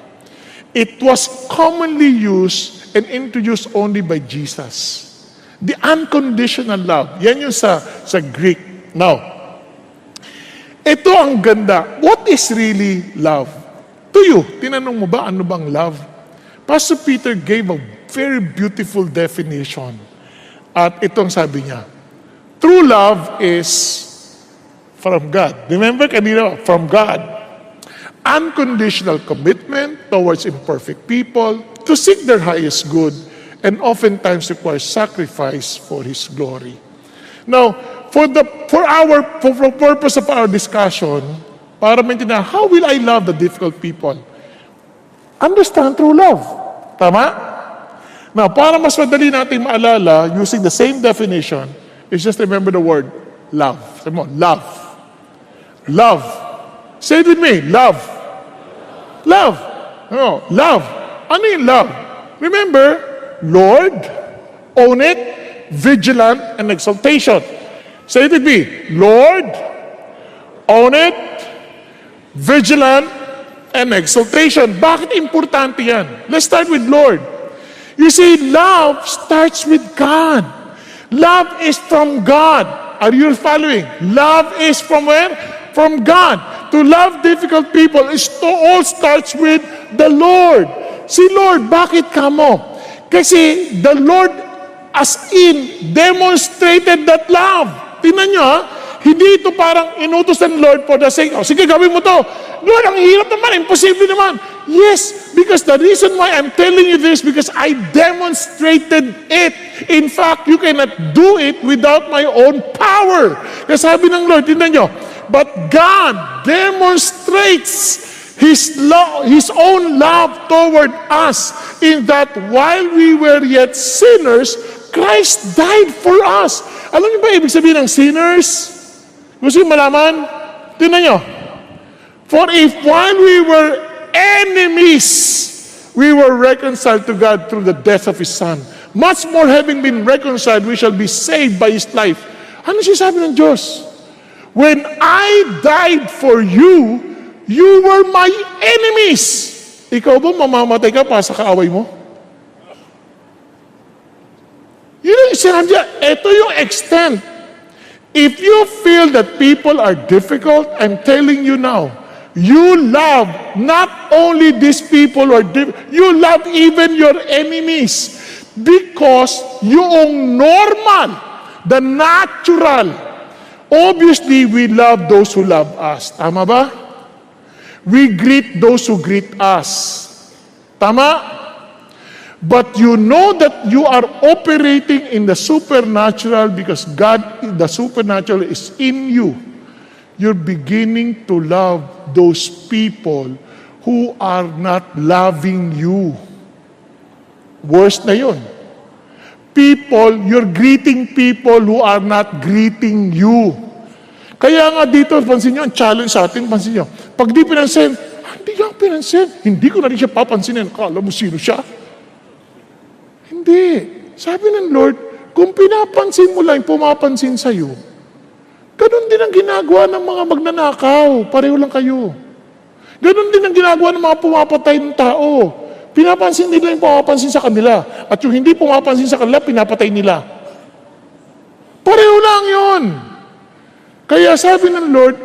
A: It was commonly used and introduced only by Jesus. The unconditional love. Yan yung sa Greek. Now, ito ang ganda. What is really love? To you, tinanong mo ba ano bang love? Pastor Peter gave a very beautiful definition. At itong sabi niya, true love is from God. Remember kanina, from God. Unconditional commitment towards imperfect people to seek their highest good and oftentimes require sacrifice for His glory. Now, for the purpose of our discussion, para maintindihan, how will I love the difficult people? Understand true love. Tama? Now, para mas madali natin maalala, using the same definition, is just remember the word love. Sabi mo, love. Love. Say it with me, love. Love. No, love. Ano yung love? Remember, Lord, own it, vigilant, and exaltation. Say it with me, Lord, own it, vigilant, and exaltation. Bakit importante yan? Let's start with Lord. You see, love starts with God. Love is from God. Are you following? Love is from where? From God. To love difficult people all starts with the Lord. Si Lord, bakit ka mo? Kasi the Lord as in demonstrated that love. Tingnan nyo hindi ito parang inutos ng Lord for the sake, sige gawin mo to. Lord, ang hirap naman, imposible naman. Yes, because the reason why I'm telling you this, because I demonstrated it. In fact, you cannot do it without my own power. Kasi sabi ng Lord, tingnan nyo, but God demonstrates His own love toward us, in that while we were yet sinners, Christ died for us. Alam niyo ba ibig sabihin ng sinners? Gusto niyo malaman? Tingnan niyo. For if while we were enemies, we were reconciled to God through the death of His Son, much more having been reconciled, we shall be saved by His life. Ano sinasabi ng Diyos? When I died for you, you were my enemies. Ikaw ba mamamatay ka pa sa kaaway mo? Yun yung sinabi niya, ito yung extent. If you feel that people are difficult, I'm telling you now, you love not only these people who are you love even your enemies. Because yung normal, the natural, obviously we love those who love us. Tama ba? We greet those who greet us. Tama? But you know that you are operating in the supernatural because God, the supernatural is in you. You're beginning to love those people who are not loving you. Worse na yun. You're greeting people who are not greeting you. Kaya nga dito, pansin nyo, ang challenge sa atin, pansin nyo, pag di pinansin, hindi niya pinansin, hindi ko na rin siya papansinin, kala mo sino siya? Hindi. Sabi ng Lord, kung pinapansin mo lang, pumapansin sa'yo, ganun din ang ginagawa ng mga magnanakaw, pareho lang kayo. Ganun din ang ginagawa ng mga pumapatay ng tao. Pinapansin nila yung pumapansin sa kanila. At yung hindi pumapansin sa kanila, pinapatay nila. Pareho lang yun. Kaya sabi ng Lord,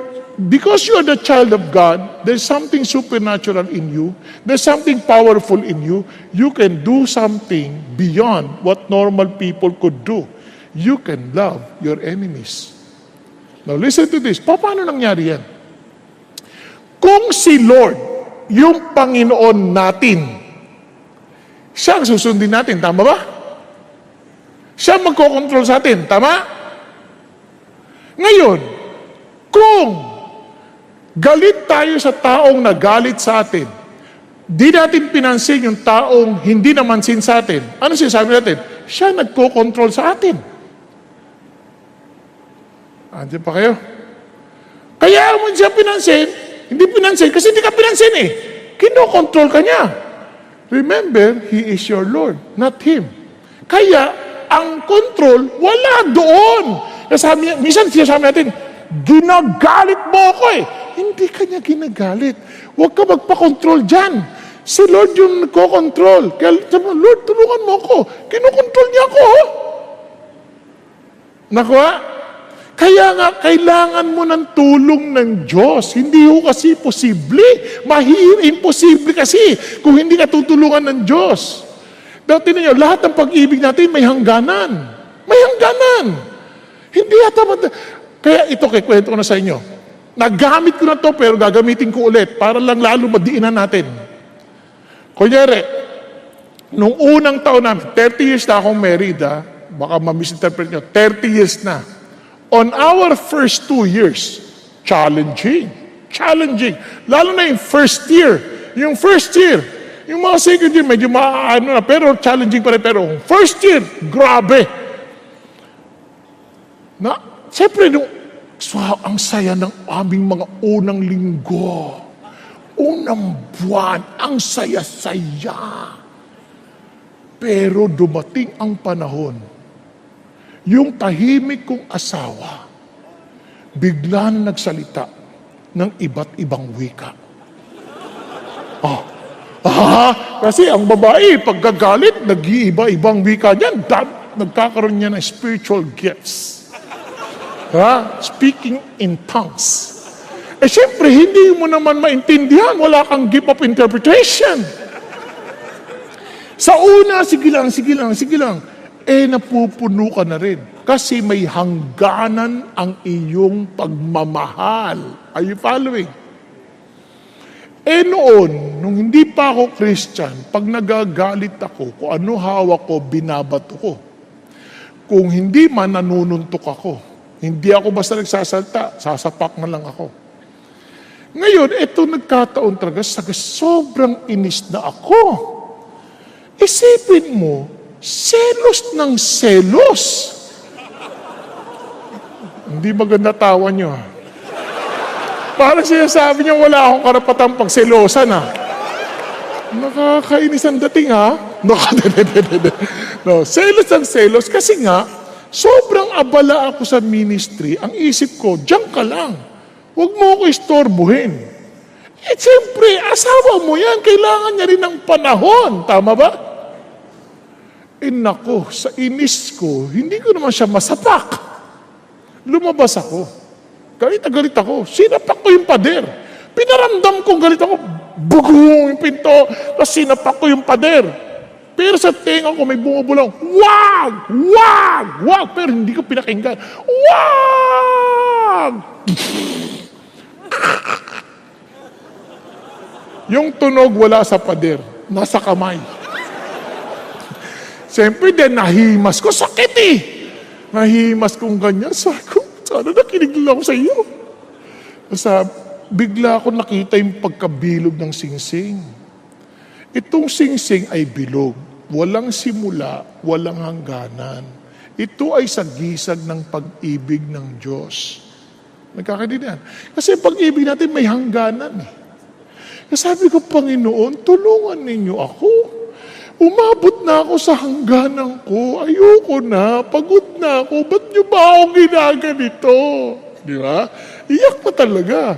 A: because you are the child of God, there's something supernatural in you, there's something powerful in you, you can do something beyond what normal people could do. You can love your enemies. Now listen to this. Paano nangyari yan? Kung si Lord, yung Panginoon natin, siya ang susundin natin, tama ba? Siya magkocontrol sa atin, tama? Ngayon, kung galit tayo sa taong nagalit sa atin, di natin pinansin yung taong hindi namansin sa atin, ano sinasabi natin? Siya nagkocontrol sa atin. Andiyan pa kayo? Kaya mo siya pinansin, hindi pinansin, kasi hindi ka pinansin eh. Kinokontrol ka niya. Remember, He is your Lord, not Him. Kaya, ang control, wala doon. Sabi, minsan sinasabi natin, ginagalit mo ako eh. Hindi ka niya ginagalit. Huwag ka magpa-control dyan. Si Lord yung nagko-control. Kaya sabi mo, Lord, tulungan mo ako. Kinokontrol niya ako. Nakuha? Kaya nga, kailangan mo ng tulong ng Diyos. Hindi ho kasi posible. Imposible kasi kung hindi ka tutulungan ng Diyos. Dati ninyo, lahat ng pag-ibig natin may hangganan. May hangganan. Hindi yata kaya ito, kwento ko na sa inyo. Nagamit ko na to pero gagamitin ko ulit para lang lalo madiinan natin. Kunyari, nung unang taon namin, 30 years na akong married, baka ma-misinterpret nyo, 30 years na. On our first 2 years, challenging. Lalo na yung first year. Yung first year, yung mga second year, medyo maano na, pero challenging pa rin. Pero first year, grabe. Siyempre, ang saya ng aming mga unang linggo. Unang buwan, ang saya-saya. Pero dumating ang panahon, yung tahimik kong asawa, bigla na nagsalita ng iba't ibang wika. Kasi ang babae, pagkagalit, nag-iiba-ibang wika niyan, nagkakaroon niya ng spiritual gifts. Speaking in tongues. Siyempre, hindi mo naman maintindihan, wala kang gift of interpretation. Sa una, sige lang. Napupuno ka na rin. Kasi may hangganan ang iyong pagmamahal. Are you following? Noon, nung hindi pa ako Christian, pag nagagalit ako, kung ano hawak ko, binabato ko. Kung hindi man, nanununtok ako. Hindi ako basta nagsasalta, sasapak na lang ako. Ngayon, ito nagkataon talaga sa sobrang inis na ako. Isipin mo, selos ng selos. Hindi maganda tawa nyo. Parang sinasabi niya, wala akong karapatang pagselosan Nakakainis ang dating No, selos ang selos kasi nga, sobrang abala ako sa ministry. Ang isip ko, diyan ka lang. Huwag mo ako istorbuhin. Siyempre, asawa mo yan. Kailangan niya rin ng panahon. Tama ba? Nako, sa inis ko, hindi ko naman siya masapak. Lumabas ako. Galit na galit ako. Sinapak ko yung pader. Pinaramdam kong galit ako. Bugong yung pinto. Tapos sinapak ko yung pader. Pero sa tenga ko may bumubulong. Wag! Wag! Wag! Pero hindi ko pinakinggan. Wag! Yung tunog wala sa pader. Nasa kamay. Siyempre din, nahimas ko. Sakit Nahimas kong ganyan. Sabi ko, sana nakinig lang ako sa iyo. Bigla ako nakita yung pagkabilog ng singsing. Itong singsing ay bilog. Walang simula, walang hangganan. Ito ay sagisag ng pag-ibig ng Diyos. Nagkakaintindihan? Kasi pag-ibig natin may hangganan Sabi ko, Panginoon, tulungan ninyo ako. Umabot na ako sa hangganan ko. Ayoko na. Pagod na ako. Ba't nyo ba ako ginaganito? Di ba? Iyak pa talaga.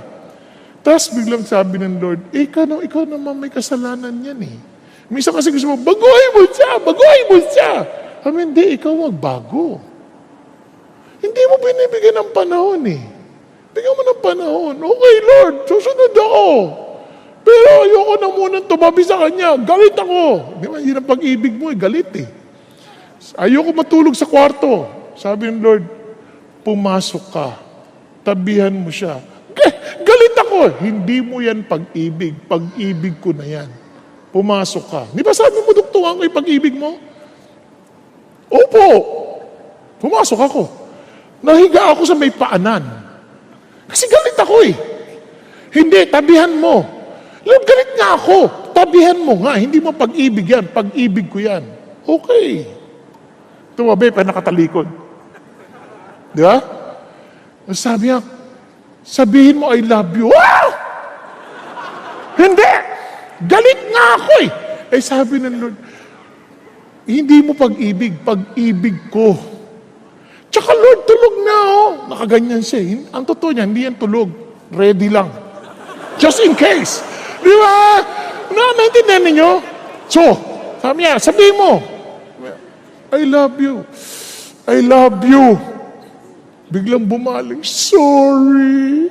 A: Tapos biglang sabi ng Lord, ikaw naman may kasalanan yan Minsan kasi gusto mo, baguhin mo siya. Hindi, ikaw magbago. Hindi mo binibigyan ng panahon Bigyan mo ng panahon. Okay, Lord, susunod ako. Pero ayoko na munang tumabi sa kanya. Galit ako. Di ba, yun ang pag-ibig mo galit Ayoko matulog sa kwarto. Sabi ng Lord, pumasok ka. Tabihan mo siya. Galit ako. Hindi mo yan pag-ibig. Pag-ibig ko na yan. Pumasok ka. Di ba sabi mo, duktungan ko yung pag-ibig mo? Opo. Pumasok ako. Nahiga ako sa may paanan. Kasi galit ako Hindi, tabihan mo. Lord, galit nga ako. Tabihan mo nga. Hindi mo pag-ibig yan. Pag-ibig ko yan. Okay. Tumabi pa nakatalikod. Di ba? Sabi niya, sabihin mo I love you. Wow! Hindi! Galit nga ako sabi ng Lord, hindi mo pag-ibig. Pag-ibig ko. Tsaka Lord, tulog na Nakaganyan siya. Ang totoo niya, hindi yan tulog. Ready lang. Just in case. Di ba? Naintindihan ninyo? So, sabi niya, sabihin mo, I love you. I love you. Biglang bumaling, sorry.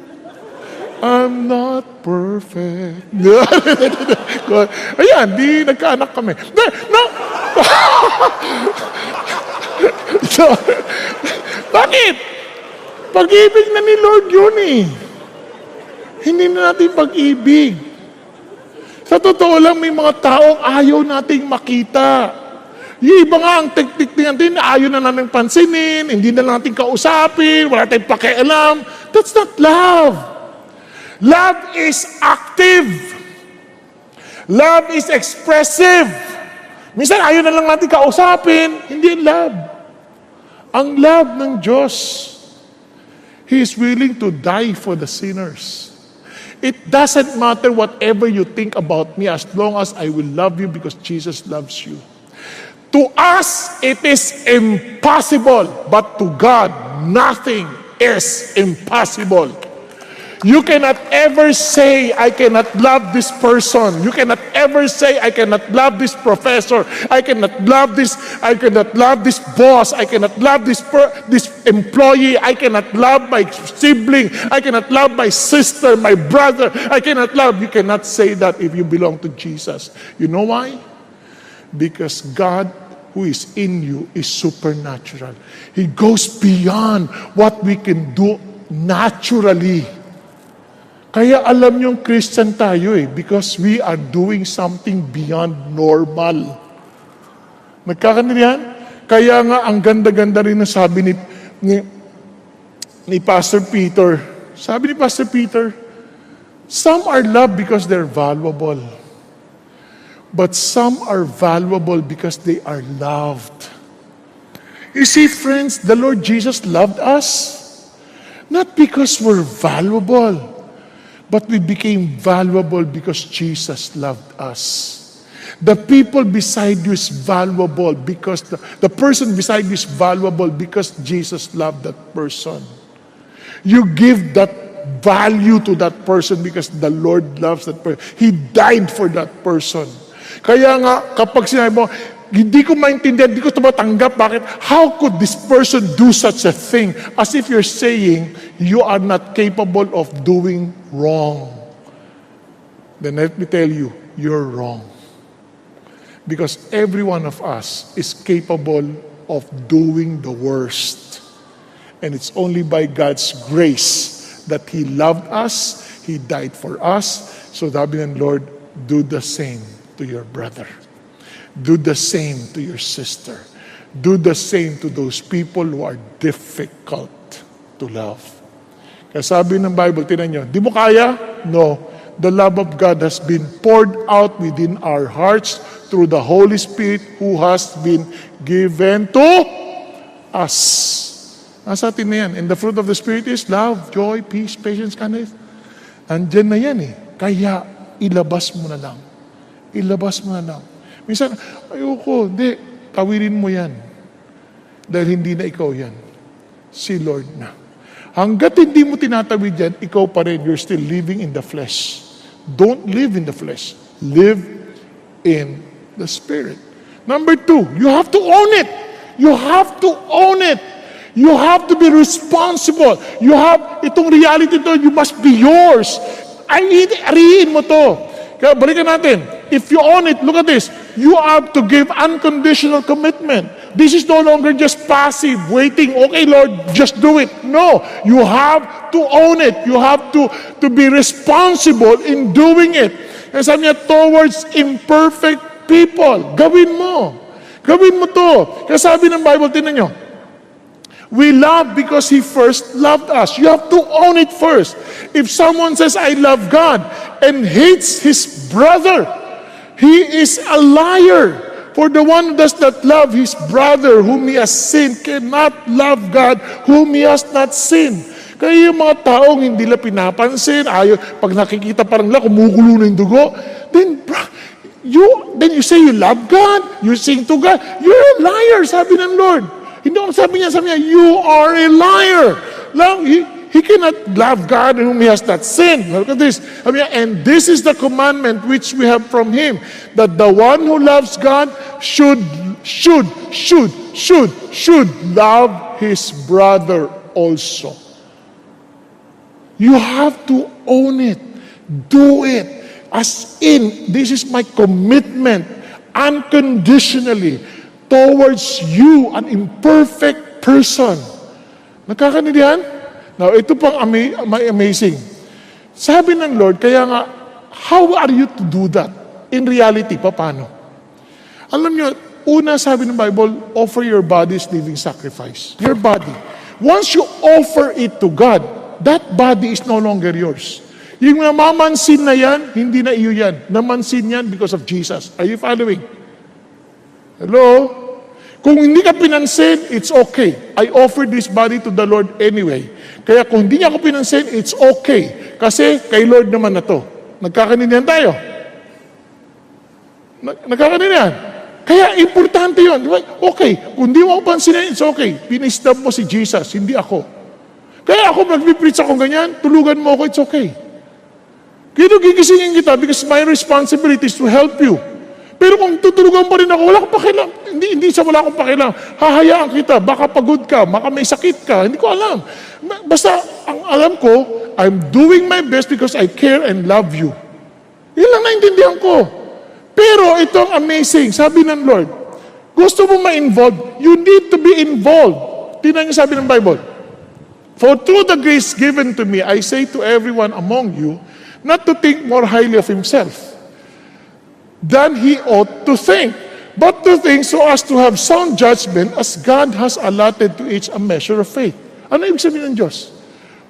A: I'm not perfect. Ayan, di nagkaanak kami. So, bakit? Pag-ibig na ni Lord yun Hindi na natin pag-ibig. Sa totoo lang, may mga taong ayaw nating makita. Yung iba nga ang teknik natin, ayaw na natin pansinin, hindi na natin kausapin, wala tayong pakialam. That's not love. Love is active. Love is expressive. Minsan ayaw na lang natin kausapin, hindi love. Ang love ng Diyos, He is willing to die for the sinners. It doesn't matter whatever you think about me as long as I will love you because Jesus loves you. To us, it is impossible, but to God, nothing is impossible. You cannot ever say, I cannot love this person. You cannot ever say, I cannot love this professor. I cannot love this boss. I cannot love this employee. I cannot love my sibling. I cannot love my sister, my brother. I cannot love. You cannot say that if you belong to Jesus. You know why? Because God who is in you is supernatural. He goes beyond what we can do naturally. Kaya alam niyong Christian tayo because we are doing something beyond normal. Nagkakaintindihan? Kaya nga ang ganda-ganda rin na sabi ni Pastor Peter. Sabi ni Pastor Peter, Some are loved because they're valuable. But some are valuable because they are loved. You see, friends, the Lord Jesus loved us, not because we're valuable, but we became valuable because Jesus loved us. The people beside you is valuable because the person beside you is valuable because Jesus loved that person. You give that value to that person because the Lord loves that person. He died for that person. Kaya nga, kapag sinabi mo, hindi ko maintindihan, hindi ko ito matanggap, bakit? How could this person do such a thing? As if you're saying, you are not capable of doing wrong. Then let me tell you, you're wrong. Because every one of us is capable of doing the worst. And it's only by God's grace that He loved us, He died for us. So sabi ng Lord, do the same to your brother. Do the same to your sister. Do the same to those people who are difficult to love. Kaya sabi ng Bible, tinan nyo, di mo kaya? No. The love of God has been poured out within our hearts through the Holy Spirit who has been given to us. Nasa atin na yan. And the fruit of the Spirit is love, joy, peace, patience, kindness. Andyan na yan eh. Kaya ilabas mo na lang. Ilabas mo na lang. Minsan, ayoko, hindi, tawirin mo yan. Dahil hindi na ikaw yan. Si Lord na. Hanggat hindi mo tinatawid yan, ikaw pa rin, you're still living in the flesh. Don't live in the flesh. Live in the Spirit. Number 2, you have to own it. You have to own it. You have to be responsible. You have, itong reality to, you must be yours. Ariin mo to. Kaya balikan natin. If you own it, look at this. You have to give unconditional commitment. This is no longer just passive, waiting, okay Lord, just do it. No, you have to own it. You have to be responsible in doing it. Kaya sabi niya, towards imperfect people. Gawin mo. Gawin mo to. Kaya sabi ng Bible, tinan nyo, we love because He first loved us. You have to own it first. If someone says, I love God, and hates his brother, he is a liar. For the one who does not love his brother whom he has sinned cannot love God whom he has not sinned. Kaya yung mga taong hindi nila pinapansin, pag nakikita parang kumukulo na yung dugo, then you say you love God, you sing to God, you're a liar, sabi ng Lord. Hindi ako sabi niya, you are a liar. He cannot love God whom he has not sinned. Look at this. And this is the commandment which we have from Him, that the one who loves God should love his brother also. You have to own it. Do it. As in, this is my commitment, unconditionally, towards you, an imperfect person. Nagkakaintindihan? Now, ito pang amazing. Sabi ng Lord, kaya nga, how are you to do that? In reality, paano? Alam nyo, una sabi ng Bible, offer your body as living sacrifice. Your body. Once you offer it to God, that body is no longer yours. Yung namamansin na yan, hindi na iyo yan. Namansin yan because of Jesus. Are you following? Hello? Kung hindi ka pinansin, it's okay. I offer this body to the Lord anyway. Kaya kung hindi niya ako pinansin, it's okay. Kasi kay Lord naman na to. Nagkakanindihan tayo. Nagkakanindihan. Kaya importante yun. Okay, kung hindi mo ako pansinin, it's okay. Pinistab mo si Jesus, hindi ako. Kaya ako nagpipreach ako ganyan, tulugan mo ako, it's okay. Kaya gigisingin kita because my responsibility is to help you. Pero kung tutulugan pa rin ako, wala akong pakialam. Hindi sa wala akong pakialam. Hahayaan kita, baka pagod ka, baka may sakit ka, hindi ko alam. Basta, ang alam ko, I'm doing my best because I care and love you. Yan lang naintindihan ko. Pero ito ang amazing, sabi ng Lord, gusto mo ma-involve, you need to be involved. Tingnan niyo sabi ng Bible, for through the grace given to me, I say to everyone among you, not to think more highly of himself than he ought to think, but to think so as to have sound judgment as God has allotted to each a measure of faith. Ano ibig sabihin ng Diyos?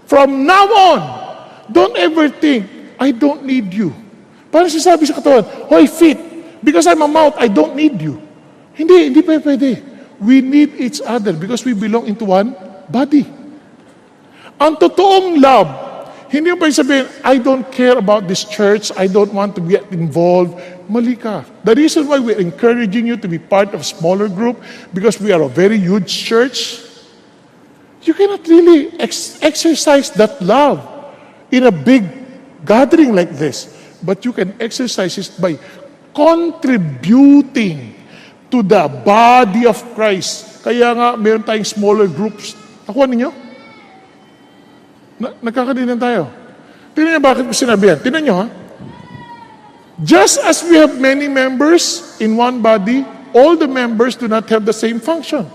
A: From now on, don't ever think, I don't need you. Parang sinasabi sa katawan, hoy feet, because I'm a mouth, I don't need you. Hindi pwede. We need each other because we belong into one body. Ang totoong love, hindi mo pwede sabihin, I don't care about this church, I don't want to get involved. Mali ka. The reason why we're encouraging you to be part of a smaller group, because we are a very huge church, you cannot really exercise that love in a big gathering like this. But you can exercise it by contributing to the body of Christ. Kaya nga, meron tayong smaller groups. Nakuha ninyo? Nagkakadinan tayo. Tingnan niyo bakit ko sinabi yan. Tingnan niyo ha. Just as we have many members in one body, all the members do not have the same function.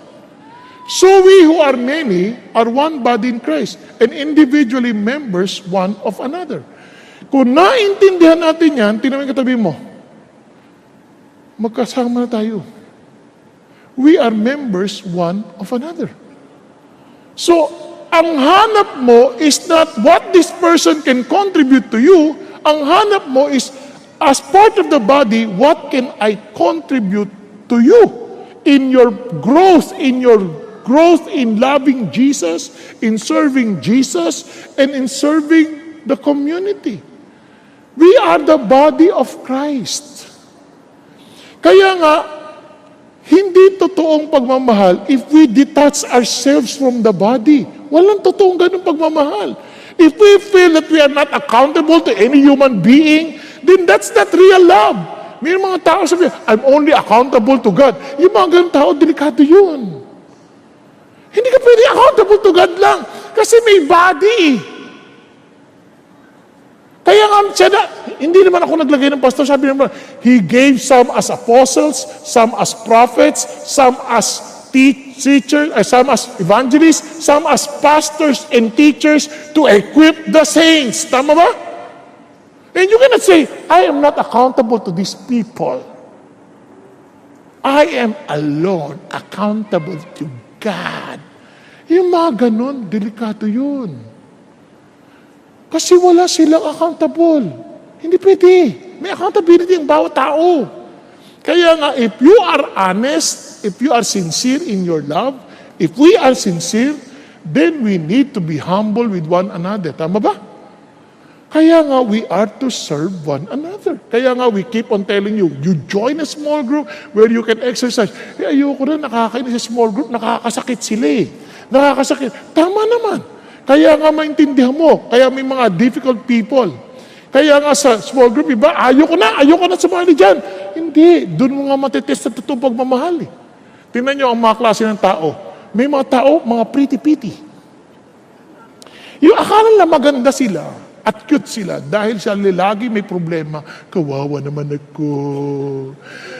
A: So we who are many are one body in Christ and individually members one of another. Kung naintindihan natin yan, tingnan mo yung katabi mo. Magkasama na tayo. We are members one of another. So, ang hanap mo is not what this person can contribute to you. Ang hanap mo is, as part of the body, what can I contribute to you in your growth in loving Jesus, in serving Jesus, and in serving the community. We are the body of Christ. Kaya nga, hindi totoong pagmamahal if we detach ourselves from the body. Walang totoong ganung pagmamahal. If we feel that we are not accountable to any human being, then that's not real love. May mga tao sabi, I'm only accountable to God. Yung mga ganung tao, delikado yun. Hindi ka pwede accountable to God lang. Kasi may body. Kaya nga, hindi naman ako naglagay ng pastor, sabi naman, He gave some as apostles, some as prophets, some as teachers, some as evangelists, some as pastors and teachers to equip the saints. Tama ba? And you cannot say, I am not accountable to these people. I am alone accountable to God. Yung mga ganun, delikado yun. Kasi wala silang accountable. Hindi pwede. May accountability ang bawat tao. Kaya nga, if you are honest, if you are sincere in your love, if we are sincere, then we need to be humble with one another. Tama ba? Kaya nga, we are to serve one another. Kaya nga, we keep on telling you, you join a small group where you can exercise. Ayoko na, nakakainis sa small group, nakakasakit sila eh. Nakakasakit. Tama naman. Kaya nga maintindihan mo. Kaya may mga difficult people. Kaya nga sa small group, iba, ayoko na sumali dyan. Hindi. Doon mo nga matitest sa totoong pagmamahal eh. Tingnan nyo ang mga klase ng tao. May mga tao, mga pretty-pitty. Yung akala na maganda sila at cute sila dahil siya lagi may problema. Kawawa naman ako.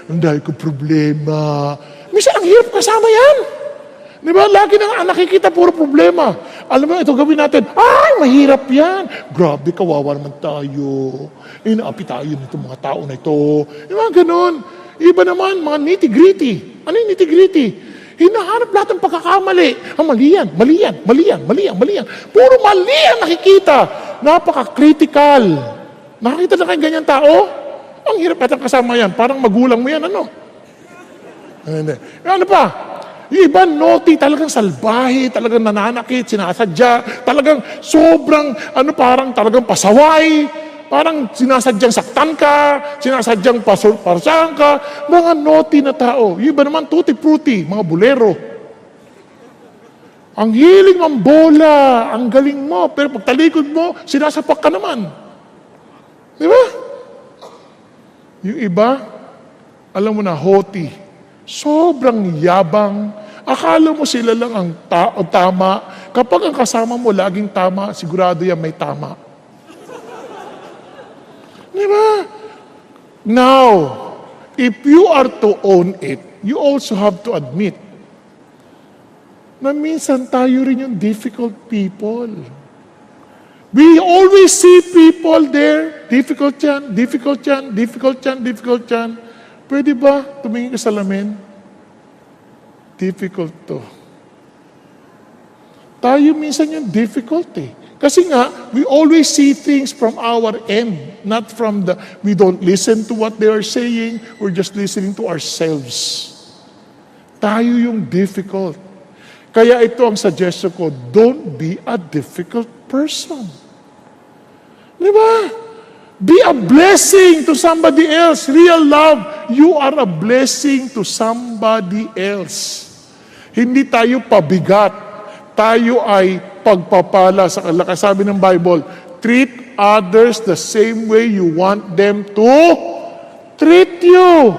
A: Ang dahil ko problema. Minsan ang hirap kasama yan. Di ba? Lagi na nakikita puro problema. Alam mo, ito gawin natin. Ay, mahirap yan. Grabe, kawawa naman tayo. Inaapi tayo nito mga tao na ito. Yung mga ganon. Iba naman, mga nitty-gritty. Ano yung nitty-gritty? Hinahanap lahat ng pagkakamali. Mali yan. Puro mali ang nakikita. Napaka-critical. Nakakita na kayong ganyan tao? Ang hirap natin kasama yan. Parang magulang mo yan, ano? Ano pa? Yung iba, naughty, talagang salbahe, talagang nananakit, sinasadya, talagang sobrang, parang talagang pasaway, parang sinasadyang saktan ka, sinasadyang parsahan ka, mga naughty na tao. Yung iba naman, tutti-frutti, mga bulero. Ang hiling ng bola, ang galing mo, pero pag talikod mo, sinasapak ka naman. Di ba? Yung iba, alam mo na, haughty. Sobrang yabang. Akala mo sila lang ang tama. Kapag ang kasama mo laging tama, sigurado yan may tama. Di ba? Now, if you are to own it, you also have to admit na minsan tayo rin yung difficult people. We always see people there, difficult yan. Pwede ba tumingin ka sa salamin? Difficult to. Tayo minsan yung difficult eh. Kasi nga, we always see things from our end, not from we don't listen to what they are saying, we're just listening to ourselves. Tayo yung difficult. Kaya ito ang suggestion ko, don't be a difficult person. Di ba? Be a blessing to somebody else. Real love, you are a blessing to somebody else. Hindi tayo pabigat. Tayo ay pagpapala sa kanila. Sabi ng Bible, treat others the same way you want them to treat you.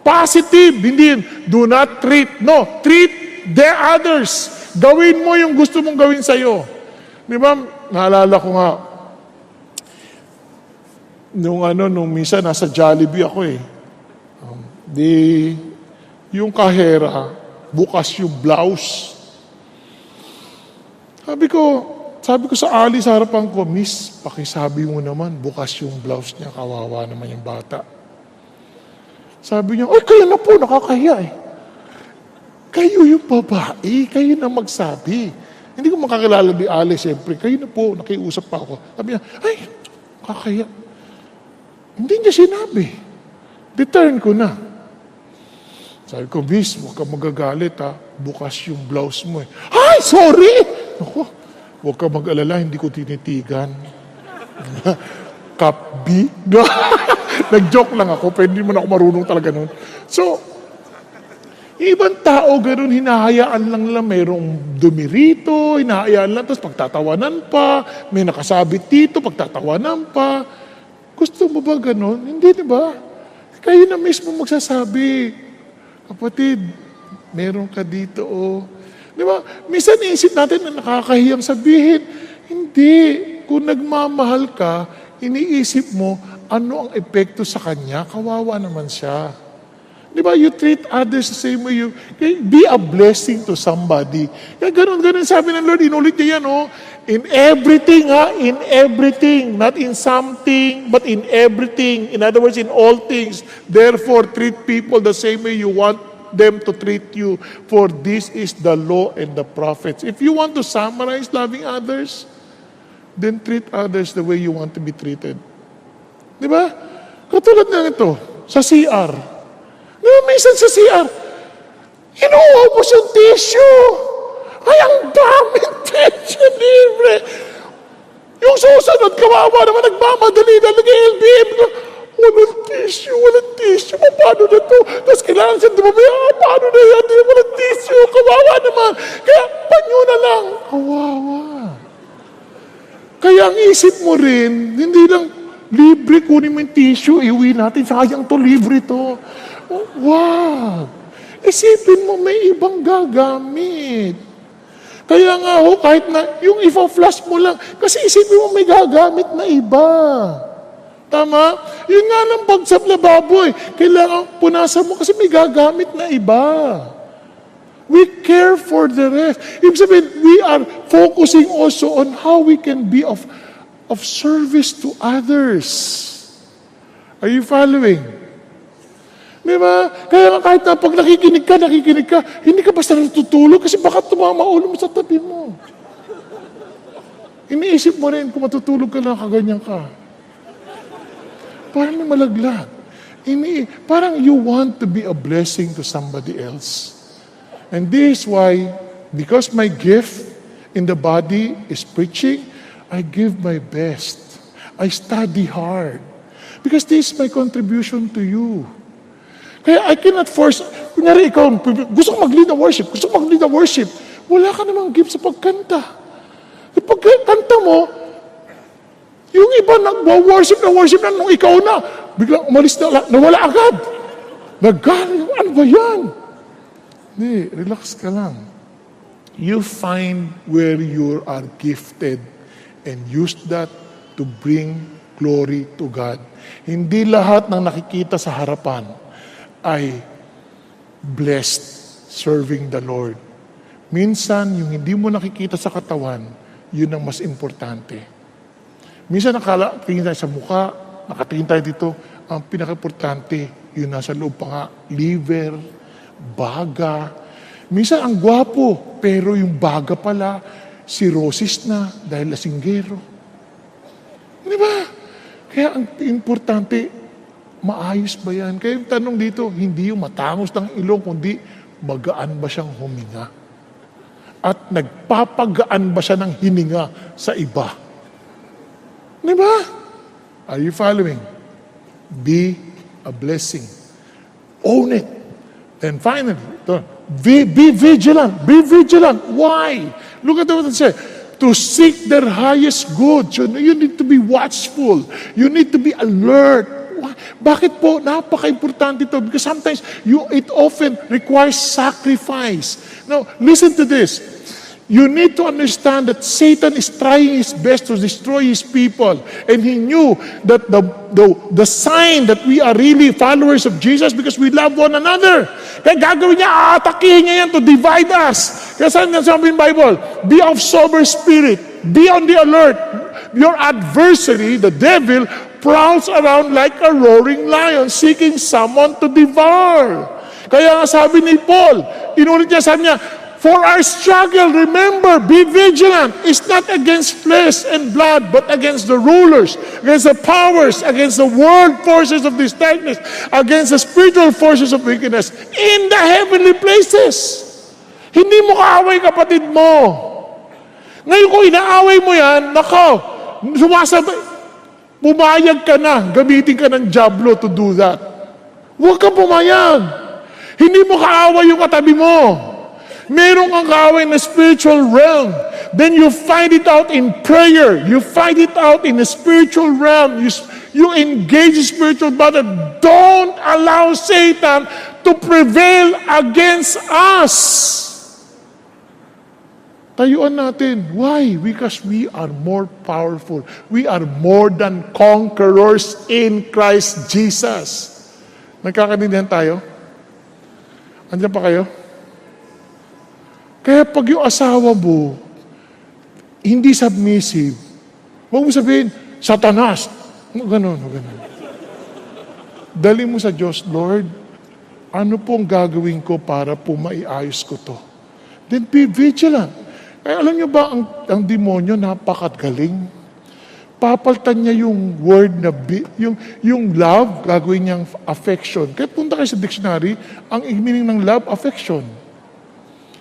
A: Positive. Hindi, do not treat. No, treat the others. Gawin mo yung gusto mong gawin sa'yo. Di ba, naalala ko nga, nung minsan nasa Jollibee ako eh. Yung kahera, bukas yung blouse. Sabi ko sa Ali sa harapan ko, Miss, pakisabi mo naman, bukas yung blouse niya, kawawa naman yung bata. Sabi niya, kayo na po, nakakahiya eh. Kayo yung babae, kayo na magsabi. Hindi ko makakilala ni Ali, siyempre, kayo na po, nakiusap pa ako. Sabi niya, nakakahiya. Hindi niya sinabi. Return ko na. Sabi ko, Miss, huwag ka magagalit ha. Bukas yung blouse mo eh. Ay, sorry! Ako, huwag ka mag-alala, hindi ko tinitigan. Kapbi? Nag-joke lang ako, pero hindi mo na ako marunong talaga nun. So, ibang tao, ganun, hinahayaan lang nila, mayroong dumi rito, hinahayaan lang, tapos pagtatawanan pa, may nakasabit dito, pagtatawanan pa. Gusto mo ba ganun? Hindi, di ba? Kayo na mismo magsasabi, kapatid, meron ka dito, oh. Di ba? Minsan iisip natin na nakakahiyang sabihin. Hindi. Kung nagmamahal ka, iniisip mo, ano ang epekto sa kanya? Kawawa naman siya. Di ba? You treat others the same way you... Be a blessing to somebody. Kaya ganun sabi ng Lord, inulit niya yan, oh. In everything, in everything. Not in something, but in everything. In other words, in all things. Therefore, treat people the same way you want them to treat you, for this is the law and the prophets. If you want to summarize loving others, then treat others the way you want to be treated. Di ba? Katulad na ito, sa CR. Di ba, minsan sa CR, inuubos yung tissue. Ay, ang daming tissue libre. Yung susunod, kawawa naman, nagmamadali na, nag-LBM ko. Walang tissue, paano na to? Tapos kailangan siya dumabay, paano na yan? Walang tissue, kawawa naman. Kaya, panyo na lang. Kawawa. Kaya ang isip mo rin, hindi lang libre, kunin mo yung tissue, iuwi natin, sayang to, libre to. Wow. Isipin mo, may ibang gagamit. Kaya nga kahit na, yung ifo-flash mo lang, kasi isipin mo may gagamit na iba. Tama? Yun nga ng pag sa lababo eh. Kailangan punasan mo kasi may gagamit na iba. We care for the rest. Ibig sabihin, we are focusing also on how we can be of service to others. Are you following? Di ba? Kaya nga kahit na pag nakikinig ka, hindi ka basta natutulog kasi baka tumama ulo mo sa tabi mo. Iniisip mo rin kung matutulog ka lang, kaganyan ka. Parang may malaglag. Parang you want to be a blessing to somebody else. And this is why, because my gift in the body is preaching, I give my best. I study hard. Because this is my contribution to you. Kaya I cannot force, kunyari ikaw, gusto ko mag-lead the worship. Wala ka namang gift sa pagkanta. Sa pagkanta mo, yung iba nag-worship na nung ikaw na, biglang umalis na, nawala agad. Nagaling, ano ba yan? Hindi, relax ka lang. You find where you are gifted and use that to bring glory to God. Hindi lahat ng nakikita sa harapan ay blessed serving the Lord. Minsan, yung hindi mo nakikita sa katawan, yun ang mas importante. Minsan nakatingin tayo sa mukha, nakatingin tayo dito, ang pinaka-importante, yun nasa loob pa nga, liver, baga. Minsan ang gwapo, pero yung baga pala, cirrhosis na dahil lasinggero. Di ba? Kaya ang importante, maayos ba yan? Kaya yung tanong dito, hindi yung matangos ng ilong, kundi magaan ba siyang huminga? At nagpapagaan ba siya ng hininga sa iba? Di ba? Are you following? Be a blessing. Own it. And finally, be vigilant. Be vigilant. Why? Look at what it says. To seek their highest good. So you need to be watchful. You need to be alert. Bakit po? Napaka-importante ito. Because sometimes it often requires sacrifice. Now, listen to this. You need to understand that Satan is trying his best to destroy his people. And he knew that the sign that we are really followers of Jesus because we love one another. Kaya gagawin niya, aatakihin niya yan to divide us. Kaya saan nga sabi ng Bible? Be of sober spirit. Be on the alert. Your adversary, the devil, prowls around like a roaring lion seeking someone to devour. Kaya nga sabi ni Paul, inulit niya, sabi niya, for our struggle, remember, be vigilant. It's not against flesh and blood, but against the rulers, against the powers, against the world forces of this darkness, against the spiritual forces of wickedness in the heavenly places. Hindi mo kaaway kapatid mo. Ngayon kung inaaway mo yan, nako, pumayag ka na, gamitin ka ng Diablo to do that. Huwag kang pumayag. Hindi mo kaaway yung katabi mo. Meron kang kaaway na spiritual realm. Then you find it out in prayer. You find it out in the spiritual realm. You engage in spiritual battle. Don't allow Satan to prevail against us. Tayuan natin. Why? Because we are more powerful. We are more than conquerors in Christ Jesus. Nagkakaintindihan tayo? Andiyan pa kayo? Kaya pag yung asawa mo, hindi submissive, huwag mo sabihin, Satanas. Ganon. Dali mo sa Diyos, Lord, ano pong gagawin ko para po maiayos ko to? Then be vigilant. Kaya alam nyo ba, ang demonyo napakagaling. Papaltan niya yung word na, yung love, gagawin niyang affection. Kaya punta kayo sa dictionary, ang meaning ng love, affection.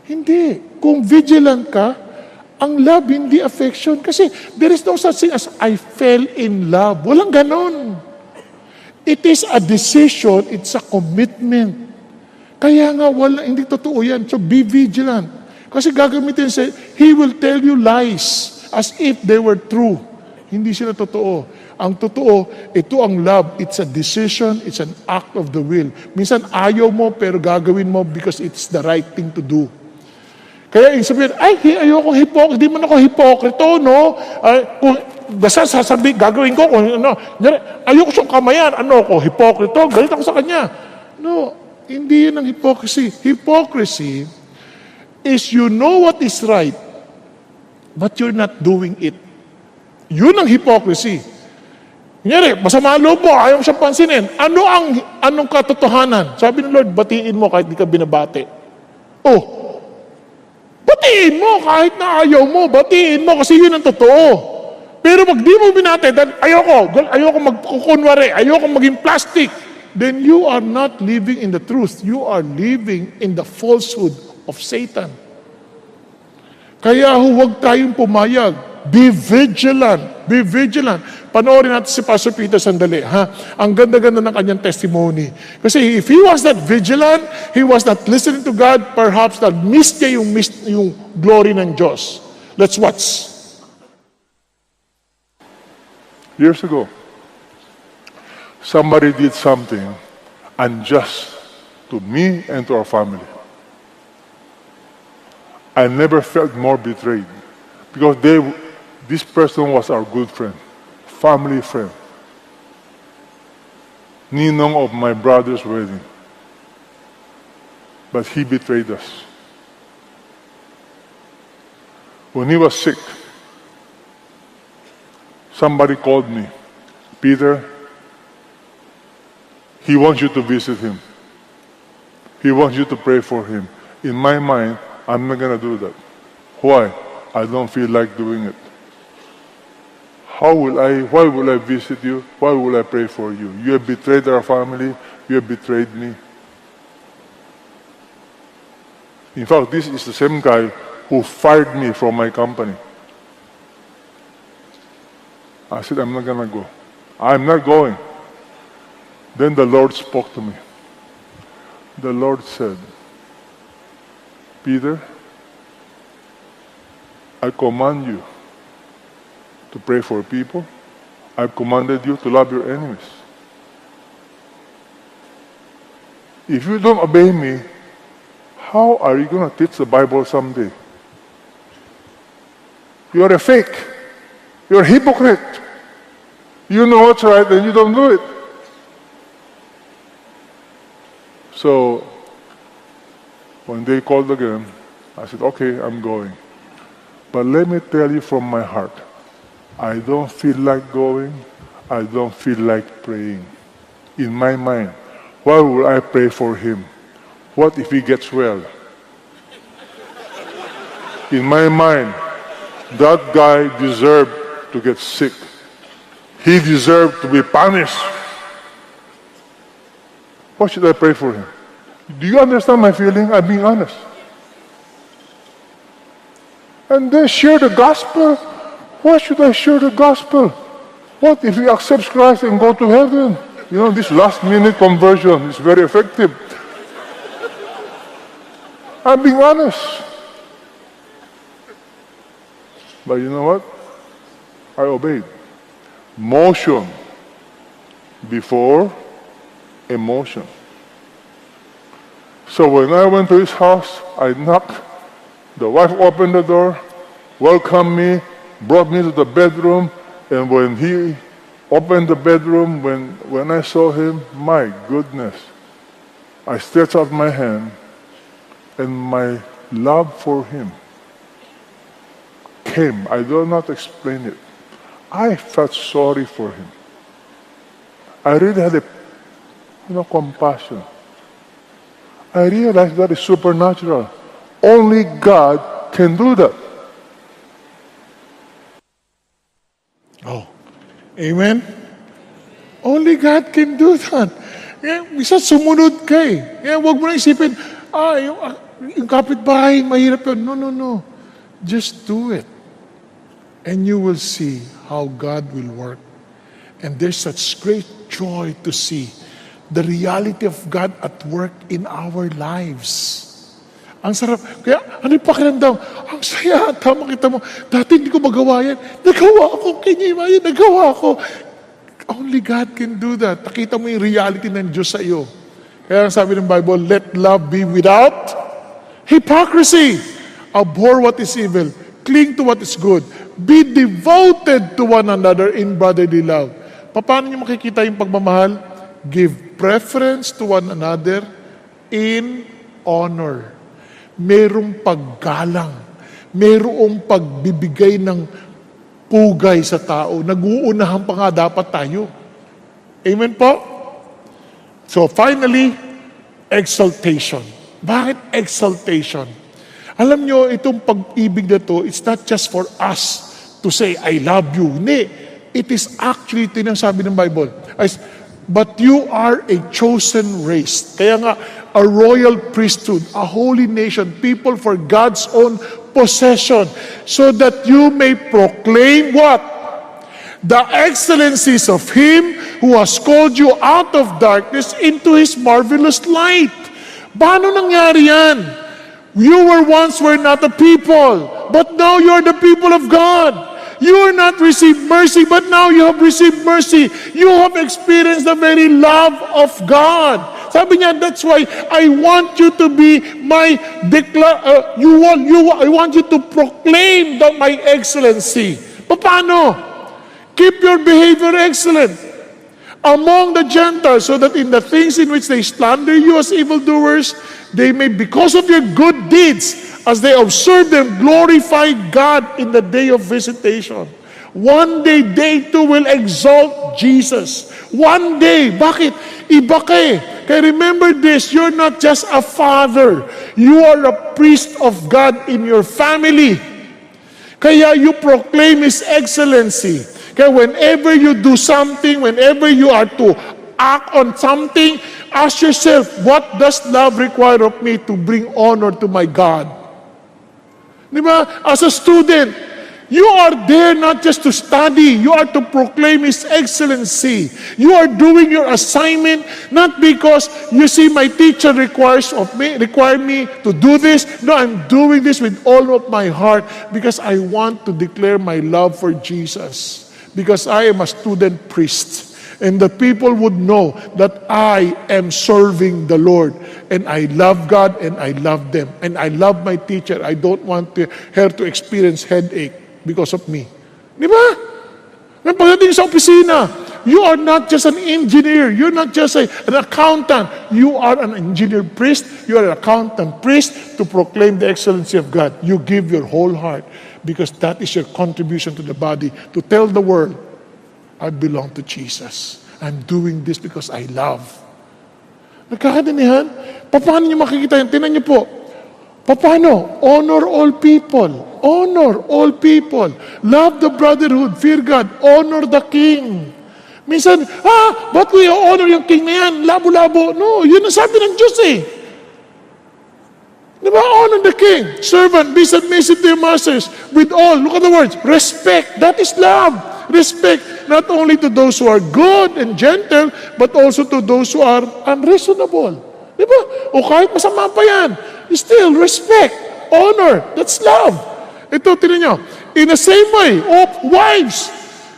A: Hindi. Kung vigilant ka, ang love, hindi affection. Kasi there is no such thing as I fell in love. Walang ganon. It is a decision, it's a commitment. Kaya nga, hindi totoo yan. So be vigilant. Kasi gagamitin siya, he will tell you lies as if they were true. Hindi sila totoo. Ang totoo, ito ang love. It's a decision, it's an act of the will. Minsan ayaw mo, pero gagawin mo because it's the right thing to do. Kaya sabihin, ayoko hypocrite, di man ako hipokrito, no? Kung basta sasabihin, gagawin ko, kung ano, ayoko siyang kamayan, hipokrito, galit ako sa kanya. No, hindi yun ang hypocrisy. Hypocrisy is you know what is right, but you're not doing it. Yun ang hypocrisy. Kunyari, masama ang loob mo, ayaw mo siyang pansinin. Anong katotohanan? Sabi ng Lord, batiin mo kahit di ka binabati. Batiin mo kahit na ayaw mo. Batiin mo kasi yun ang totoo. Pero pag di mo binati, ayoko magkukunwari, ayoko maging plastic, then you are not living in the truth. You are living in the falsehood of Satan. Kaya huwag tayong pumayag. Be vigilant. Be vigilant. Panoorin natin si Pastor Peter sandali. Ang ganda-ganda ng kanyang testimony. Kasi if he was not vigilant, he was not listening to God, perhaps na-miss niya yung glory ng Diyos. Let's watch.
B: Years ago, somebody did something unjust to me and to our family. I never felt more betrayed because this person was our good friend, family friend, ninong of my brother's wedding. But he betrayed us. When he was sick, somebody called me, Peter, he wants you to visit him. He wants you to pray for him. In my mind, I'm not going to do that. Why? I don't feel like doing it. Why will I visit you? Why will I pray for you? You have betrayed our family. You have betrayed me. In fact, this is the same guy who fired me from my company. I said, I'm not going to go. I'm not going. Then the Lord spoke to me. The Lord said, Peter, I command you to pray for people. I've commanded you to love your enemies. If you don't obey me, how are you going to teach the Bible someday? You're a fake. You're a hypocrite. You know what's right and you don't do it. So, when they called again, I said, okay, I'm going. But let me tell you from my heart, I don't feel like going. I don't feel like praying. In my mind, why would I pray for him? What if he gets well? In my mind, that guy deserved to get sick. He deserved to be punished. Why should I pray for him? Do you understand my feeling? I'm being honest. And then share the gospel. Why should I share the gospel? What if he accepts Christ and go to heaven? You know, this last-minute conversion is very effective. I'm being honest. But you know what? I obeyed. Motion before emotion. So when I went to his house, I knocked. The wife opened the door, welcomed me, brought me to the bedroom, and when he opened the bedroom, when I saw him, my goodness, I stretched out my hand, and my love for him came. I do not explain it. I felt sorry for him. I really had compassion. I realized that is supernatural. Only God can do that.
A: Oh, amen? Only God can do that. Bisa sumunod ka eh. Huwag mo na isipin, yung kapitbahay, mahirap yun. No. Just do it. And you will see how God will work. And there's such great joy to see the reality of God at work in our lives. Ang sarap. Kaya, ano yung pakiramdam? Ang saya. Tama kita mo. Dati hindi ko magawa yan. Nagawa ko. Kinyimayan. Nagawa ko. Only God can do that. Nakita mo yung reality ng Diyos sa iyo. Kaya ang sabi ng Bible, let love be without hypocrisy. Abhor what is evil. Cling to what is good. Be devoted to one another in brotherly love. Paano niyo makikita yung pagmamahal? Give preference to one another in honor. Merong paggalang. Merong pagbibigay ng pugay sa tao. Nag-uunahan pa nga dapat tayo. Amen po? So finally, exaltation. Bakit exaltation? Alam nyo, itong pag-ibig na to, it's not just for us to say, I love you. Hindi. It is actually, ito yung sabi ng Bible. But you are a chosen race. Kaya nga, a royal priesthood, a holy nation, people for God's own possession, so that you may proclaim what? The excellencies of Him who has called you out of darkness into His marvelous light. Paano nangyari yan? You were not a people, but now you are the people of God. You are not received mercy, but now you have received mercy. You have experienced the very love of God. Sabi niya, that's why I want you to be my I want you to proclaim my excellency. Paano? Keep your behavior excellent among the Gentiles, so that in the things in which they slander you as evildoers, they may, because of your good deeds, as they observe them, glorify God in the day of visitation. One day, they too will exalt Jesus. One day. Bakit? Iba ka eh. Kaya remember this, you're not just a father. You are a priest of God in your family. Kaya you proclaim His excellency. Kaya whenever you do something, whenever you are to act on something, ask yourself, what does love require of me to bring honor to my God? Di ba? As a student, you are there not just to study, you are to proclaim His excellency. You are doing your assignment not because you see my teacher require me to do this. No, I'm doing this with all of my heart because I want to declare my love for Jesus. Because I am a student priest. And the people would know that I am serving the Lord. And I love God and I love them. And I love my teacher. I don't want her to experience headache because of me. Di ba? Nang pagdating sa opisina, you are not just an engineer. You're not just an accountant. You are an engineer priest. You are an accountant priest to proclaim the excellency of God. You give your whole heart because that is your contribution to the body to tell the world, I belong to Jesus. I'm doing this because I love. Nagkakadinihan? Paano nyo makikita yan? Tingnan nyo po. Paano? Honor all people. Honor all people. Love the brotherhood. Fear God. Honor the king. Minsan, ba't ko i-honor yung king na yan? Labo-labo. No, yun ang sabi ng Diyos eh. Diba? Honor the king. Servant, be submissive to your masters with all. Look at the words. Respect. That is love. Respect not only to those who are good and gentle, but also to those who are unreasonable. Diba? O kahit masama pa yan, still respect, honor. That's love. Ito, tinan nyo. In the same way, wives,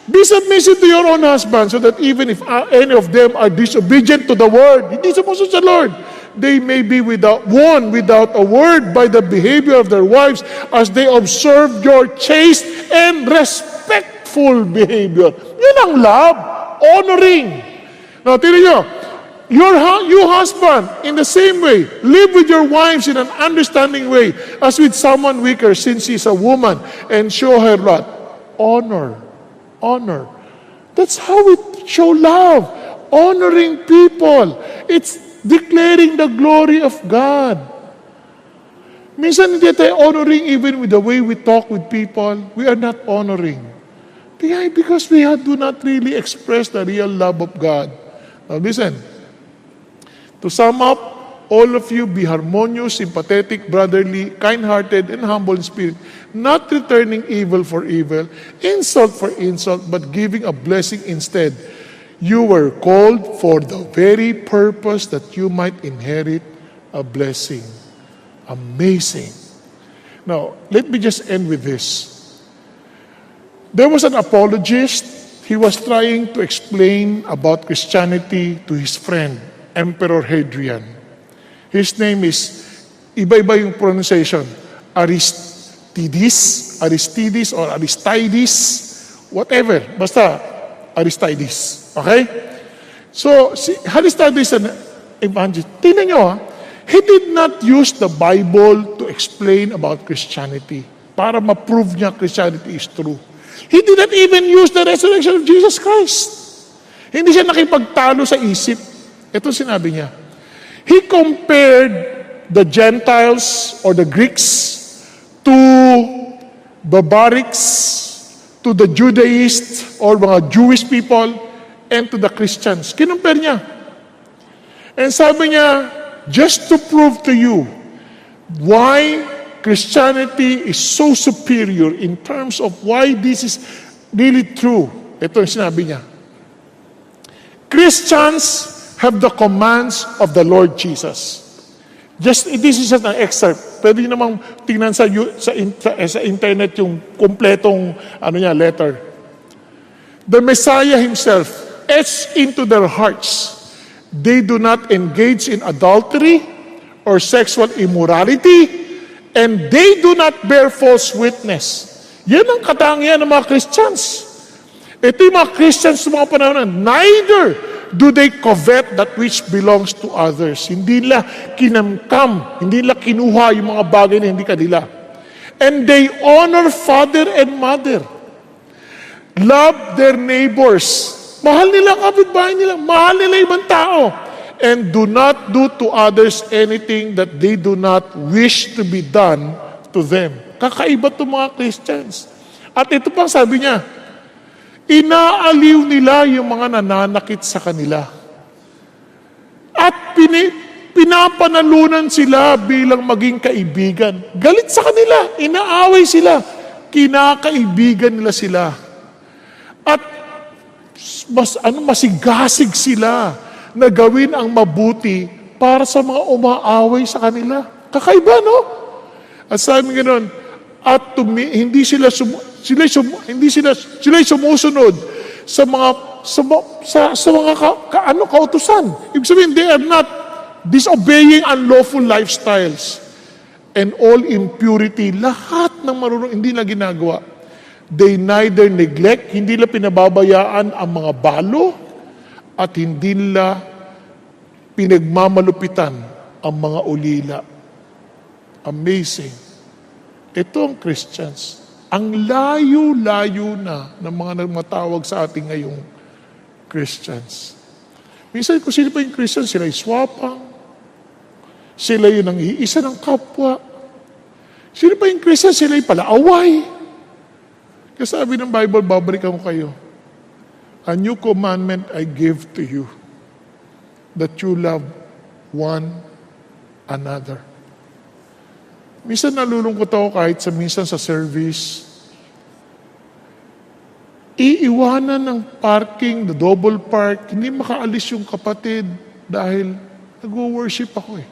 A: be submissive to your own husband so that even if any of them are disobedient to the word, hindi sumusunod sa Lord, they may be won without a word by the behavior of their wives as they observe your chaste and respectful behavior. Yun ang love. Honoring. Now, tinan nyo. You husband, in the same way, live with your wives in an understanding way as with someone weaker since she's a woman and show her what? Honor. Honor. That's how we show love. Honoring people. It's declaring the glory of God. Minsan hindi tayo honoring even with the way we talk with people. We are not honoring. Why? Because we do not really express the real love of God. Now listen. To sum up, all of you be harmonious, sympathetic, brotherly, kind-hearted, and humble in spirit, not returning evil for evil, insult for insult, but giving a blessing instead. You were called for the very purpose that you might inherit a blessing. Amazing. Now, let me just end with this. There was an apologist. He was trying to explain about Christianity to his friend, Emperor Hadrian. His name is, iba-iba yung pronunciation, Aristides, or Aristides, whatever, basta Aristides. Okay? So, si Aristides an evangelist. Tingnan nyo, he did not use the Bible to explain about Christianity para ma-prove niya Christianity is true. He did not even use the resurrection of Jesus Christ. Hindi siya nakipagtalo sa isip. Ito sinabi niya. He compared the Gentiles or the Greeks to barbarics, to the Judaists or mga Jewish people, and to the Christians. Kinumpare niya. And sabi niya, just to prove to you why Christianity is so superior in terms of why this is really true. Ito yung sinabi niya. Christians have the commands of the Lord Jesus. This is just an excerpt. Pwede namang tingnan sa internet yung kompletong letter. The Messiah himself etched into their hearts. They do not engage in adultery or sexual immorality, and they do not bear false witness. Yan ang katangian ng mga Christians. Ito yung mga Christians sa mga panahon na neither do they covet that which belongs to others. Hindi nila kinamkam, hindi nila kinuha yung mga bagay na hindi kanila. And they honor father and mother. Love their neighbors. Mahal nila ang kapitbahay nila. Mahal nila ibang tao. And do not do to others anything that they do not wish to be done to them. Kakaiba itong mga Christians. At ito pang sabi niya, inaaliw nila yung mga nananakit sa kanila. At pinapanalunan sila bilang maging kaibigan. Galit sa kanila, inaaway sila, kinakaibigan nila sila. At masigasig sila na gawin ang mabuti para sa mga umaaway sa kanila. Kakaiba, no? At sabi ganoon, at hindi sila sumusunod sa mga kautusan. Ibig sabihin, they are not disobeying unlawful lifestyles and all impurity. Lahat ng marunong hindi na ginagawa. They neither neglect, hindi nila pinababayaan ang mga balo at hindi nila pinagmamalupitan ang mga ulila. Amazing. Ito ang Christians. Ang layo-layo na ng mga nagmatawag sa ating ngayong Christians. Minsan kung sino pa yung Christians, sila ay swapang. Sila yung nang-iisa ng kapwa. Sino pa yung Christians, sila ay palaaway. Kasi sabi ng Bible, babalikan ko kayo. A new commandment I give to you, that you love one another. Minsan nalulungkot ako kahit minsan sa service. Iiwanan ng parking, the double park, hindi makaalis yung kapatid dahil nag-worship ako eh.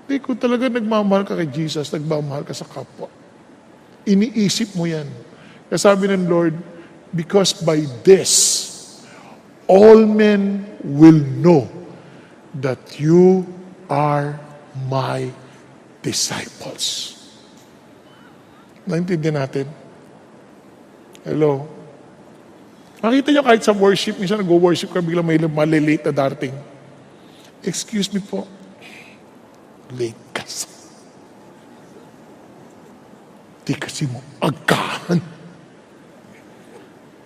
A: Hindi, kung talaga nagmamahal ka kay Jesus, nagmamahal ka sa kapwa. Iniisip mo yan. Kaya sabi ng Lord, because by this, all men will know that you are my disciples. Naintindihan natin? Hello? Makita nyo kahit sa worship, minsan nag-worship ka, biglang may malilate na darating. Excuse me po. Late ka sa. Di kasi mo agahan.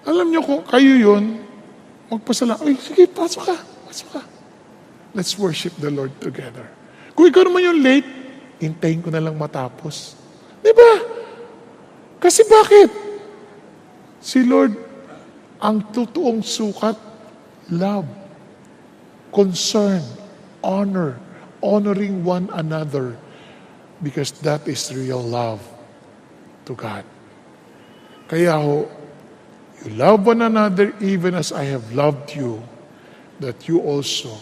A: Alam nyo kung kayo yun, magpasala. Ay, sige, pasok ka. Pasok ka. Let's worship the Lord together. Kung ikaw naman yung late, hintayin ko na lang matapos. Di ba? Kasi bakit? Si Lord, ang totoong sukat, love, concern, honor, honoring one another, because that is real love to God. Kaya ho, you love one another even as I have loved you, that you also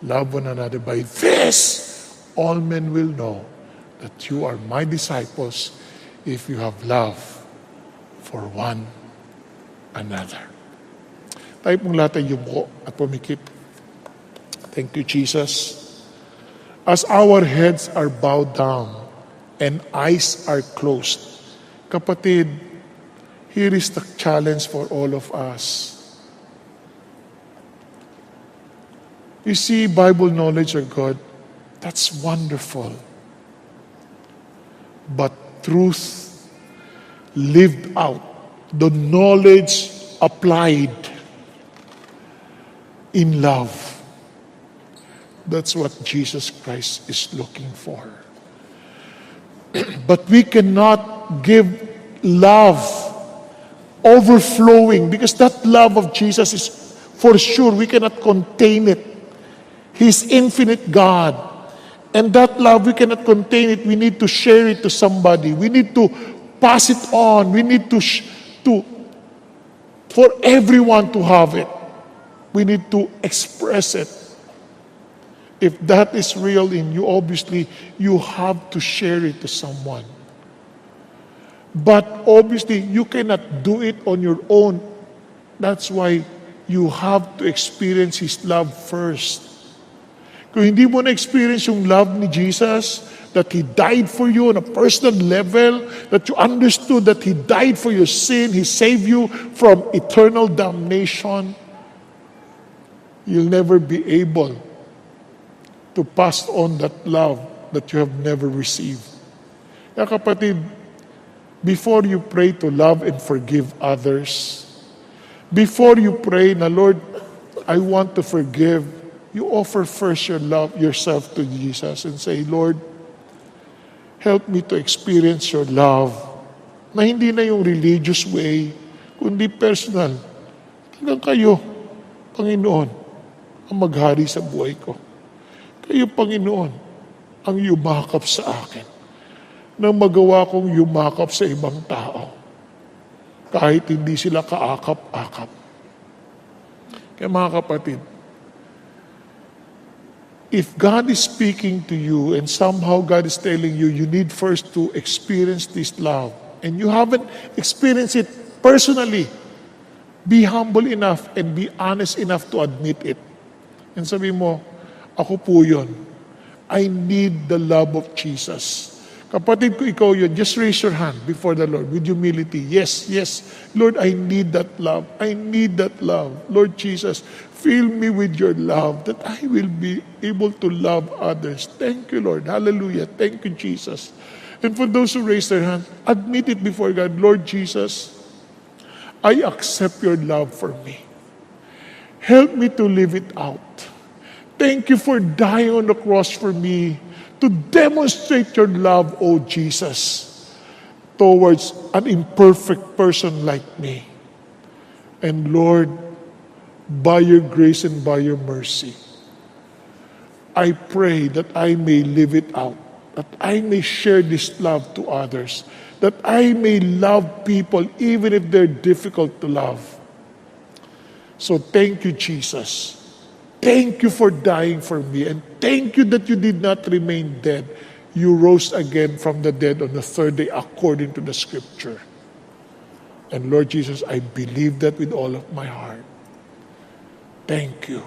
A: love one another. By this, all men will know that you are my disciples if you have love for one another. Tayo pong lahat ay yumuko at pumikit. Thank you, Jesus. As our heads are bowed down and eyes are closed, kapatid, here is the challenge for all of us. You see, Bible knowledge of God, that's wonderful. But truth lived out, the knowledge applied in love, that's what Jesus Christ is looking for. But we cannot give love overflowing, because that love of Jesus is for sure, we cannot contain it. He's infinite God. And that love, we cannot contain it. We need to share it to somebody. We need to pass it on. We need to for everyone to have it. We need to express it. If that is real in you, obviously, you have to share it to someone. But obviously, you cannot do it on your own. That's why you have to experience His love first. Kung hindi mo na-experience yung love ni Jesus, that He died for you on a personal level, that you understood that He died for your sin, He saved you from eternal damnation, you'll never be able to pass on that love that you have never received. Kaya kapatid, before you pray to love and forgive others, before you pray na, Lord, I want to forgive, you offer first your love, yourself to Jesus and say, Lord, help me to experience your love, na hindi na yung religious way, kundi personal. Hanggang kayo, Panginoon, ang maghari sa buhay ko. Kayo, Panginoon, ang yumakap sa akin nang magawa kong yumakap sa ibang tao kahit hindi sila kaakap-akap. Kaya mga kapatid, if God is speaking to you and somehow God is telling you, you need first to experience this love and you haven't experienced it personally, be humble enough and be honest enough to admit it. And sabi mo, ako po yun. I need the love of Jesus. Kapatid ko, ikaw yun. Just raise your hand before the Lord with humility. Yes, yes. Lord, I need that love. I need that love. Lord Jesus, fill me with your love that I will be able to love others. Thank you, Lord. Hallelujah. Thank you, Jesus. And for those who raise their hand, admit it before God. Lord Jesus, I accept your love for me. Help me to live it out. Thank you for dying on the cross for me to demonstrate your love, O Jesus, towards an imperfect person like me. And Lord, by your grace and by your mercy, I pray that I may live it out, that I may share this love to others, that I may love people even if they're difficult to love. So thank you, Jesus. Thank you for dying for me, and thank you that you did not remain dead. You rose again from the dead on the third day according to the scripture. And Lord Jesus, I believe that with all of my heart. Thank you,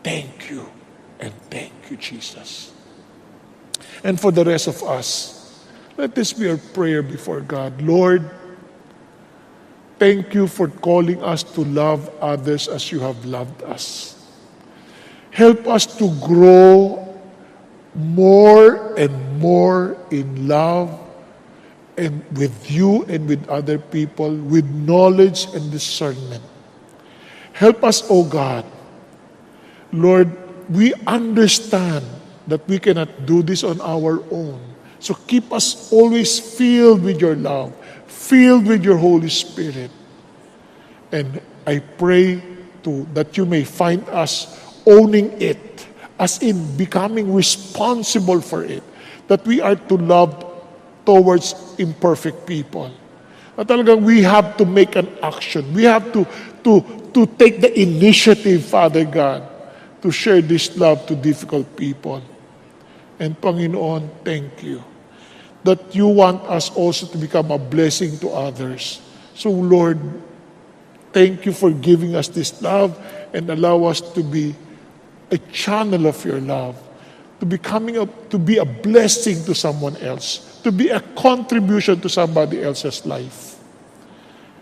A: and thank you, Jesus. And for the rest of us, let this be our prayer before God. Lord, thank you for calling us to love others as you have loved us. Help us to grow more and more in love and with you and with other people, with knowledge and discernment. Help us, O God. Lord, we understand that we cannot do this on our own. So keep us always filled with your love, filled with your Holy Spirit. And I pray that you may find us owning it, as in becoming responsible for it, that we are to love towards imperfect people. At talagang we have to make an action. We have to take the initiative, Father God, to share this love to difficult people. And Panginoon, thank you that you want us also to become a blessing to others. So Lord, thank you for giving us this love and allow us to be a channel of your love, to be a blessing to someone else, to be a contribution to somebody else's life.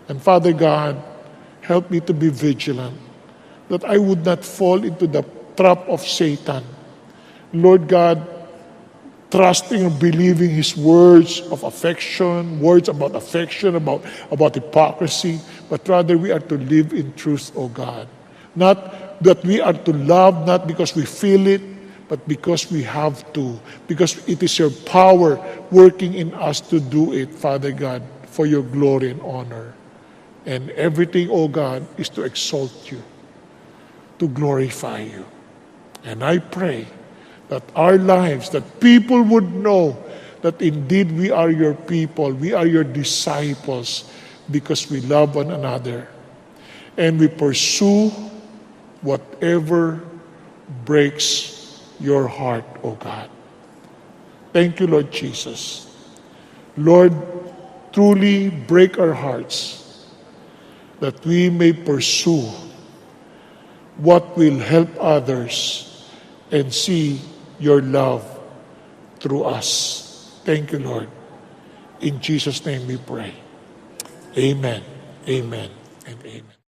A: And Father God, help me to be vigilant, that I would not fall into the trap of Satan. Lord God, trusting and believing his words of affection, words about affection, about hypocrisy, but rather we are to live in truth, O God. Not that we are to love not because we feel it, but because we have to, because it is your power working in us to do it, Father God, for your glory and honor. And everything, O God, is to exalt you, to glorify you. And I pray that our lives, that people would know that indeed we are your people, we are your disciples, because we love one another. And we pursue whatever breaks your heart, O God. Thank you, Lord Jesus. Lord, truly break our hearts that we may pursue what will help others and see your love through us. Thank you, Lord. In Jesus' name we pray. Amen, amen, and amen.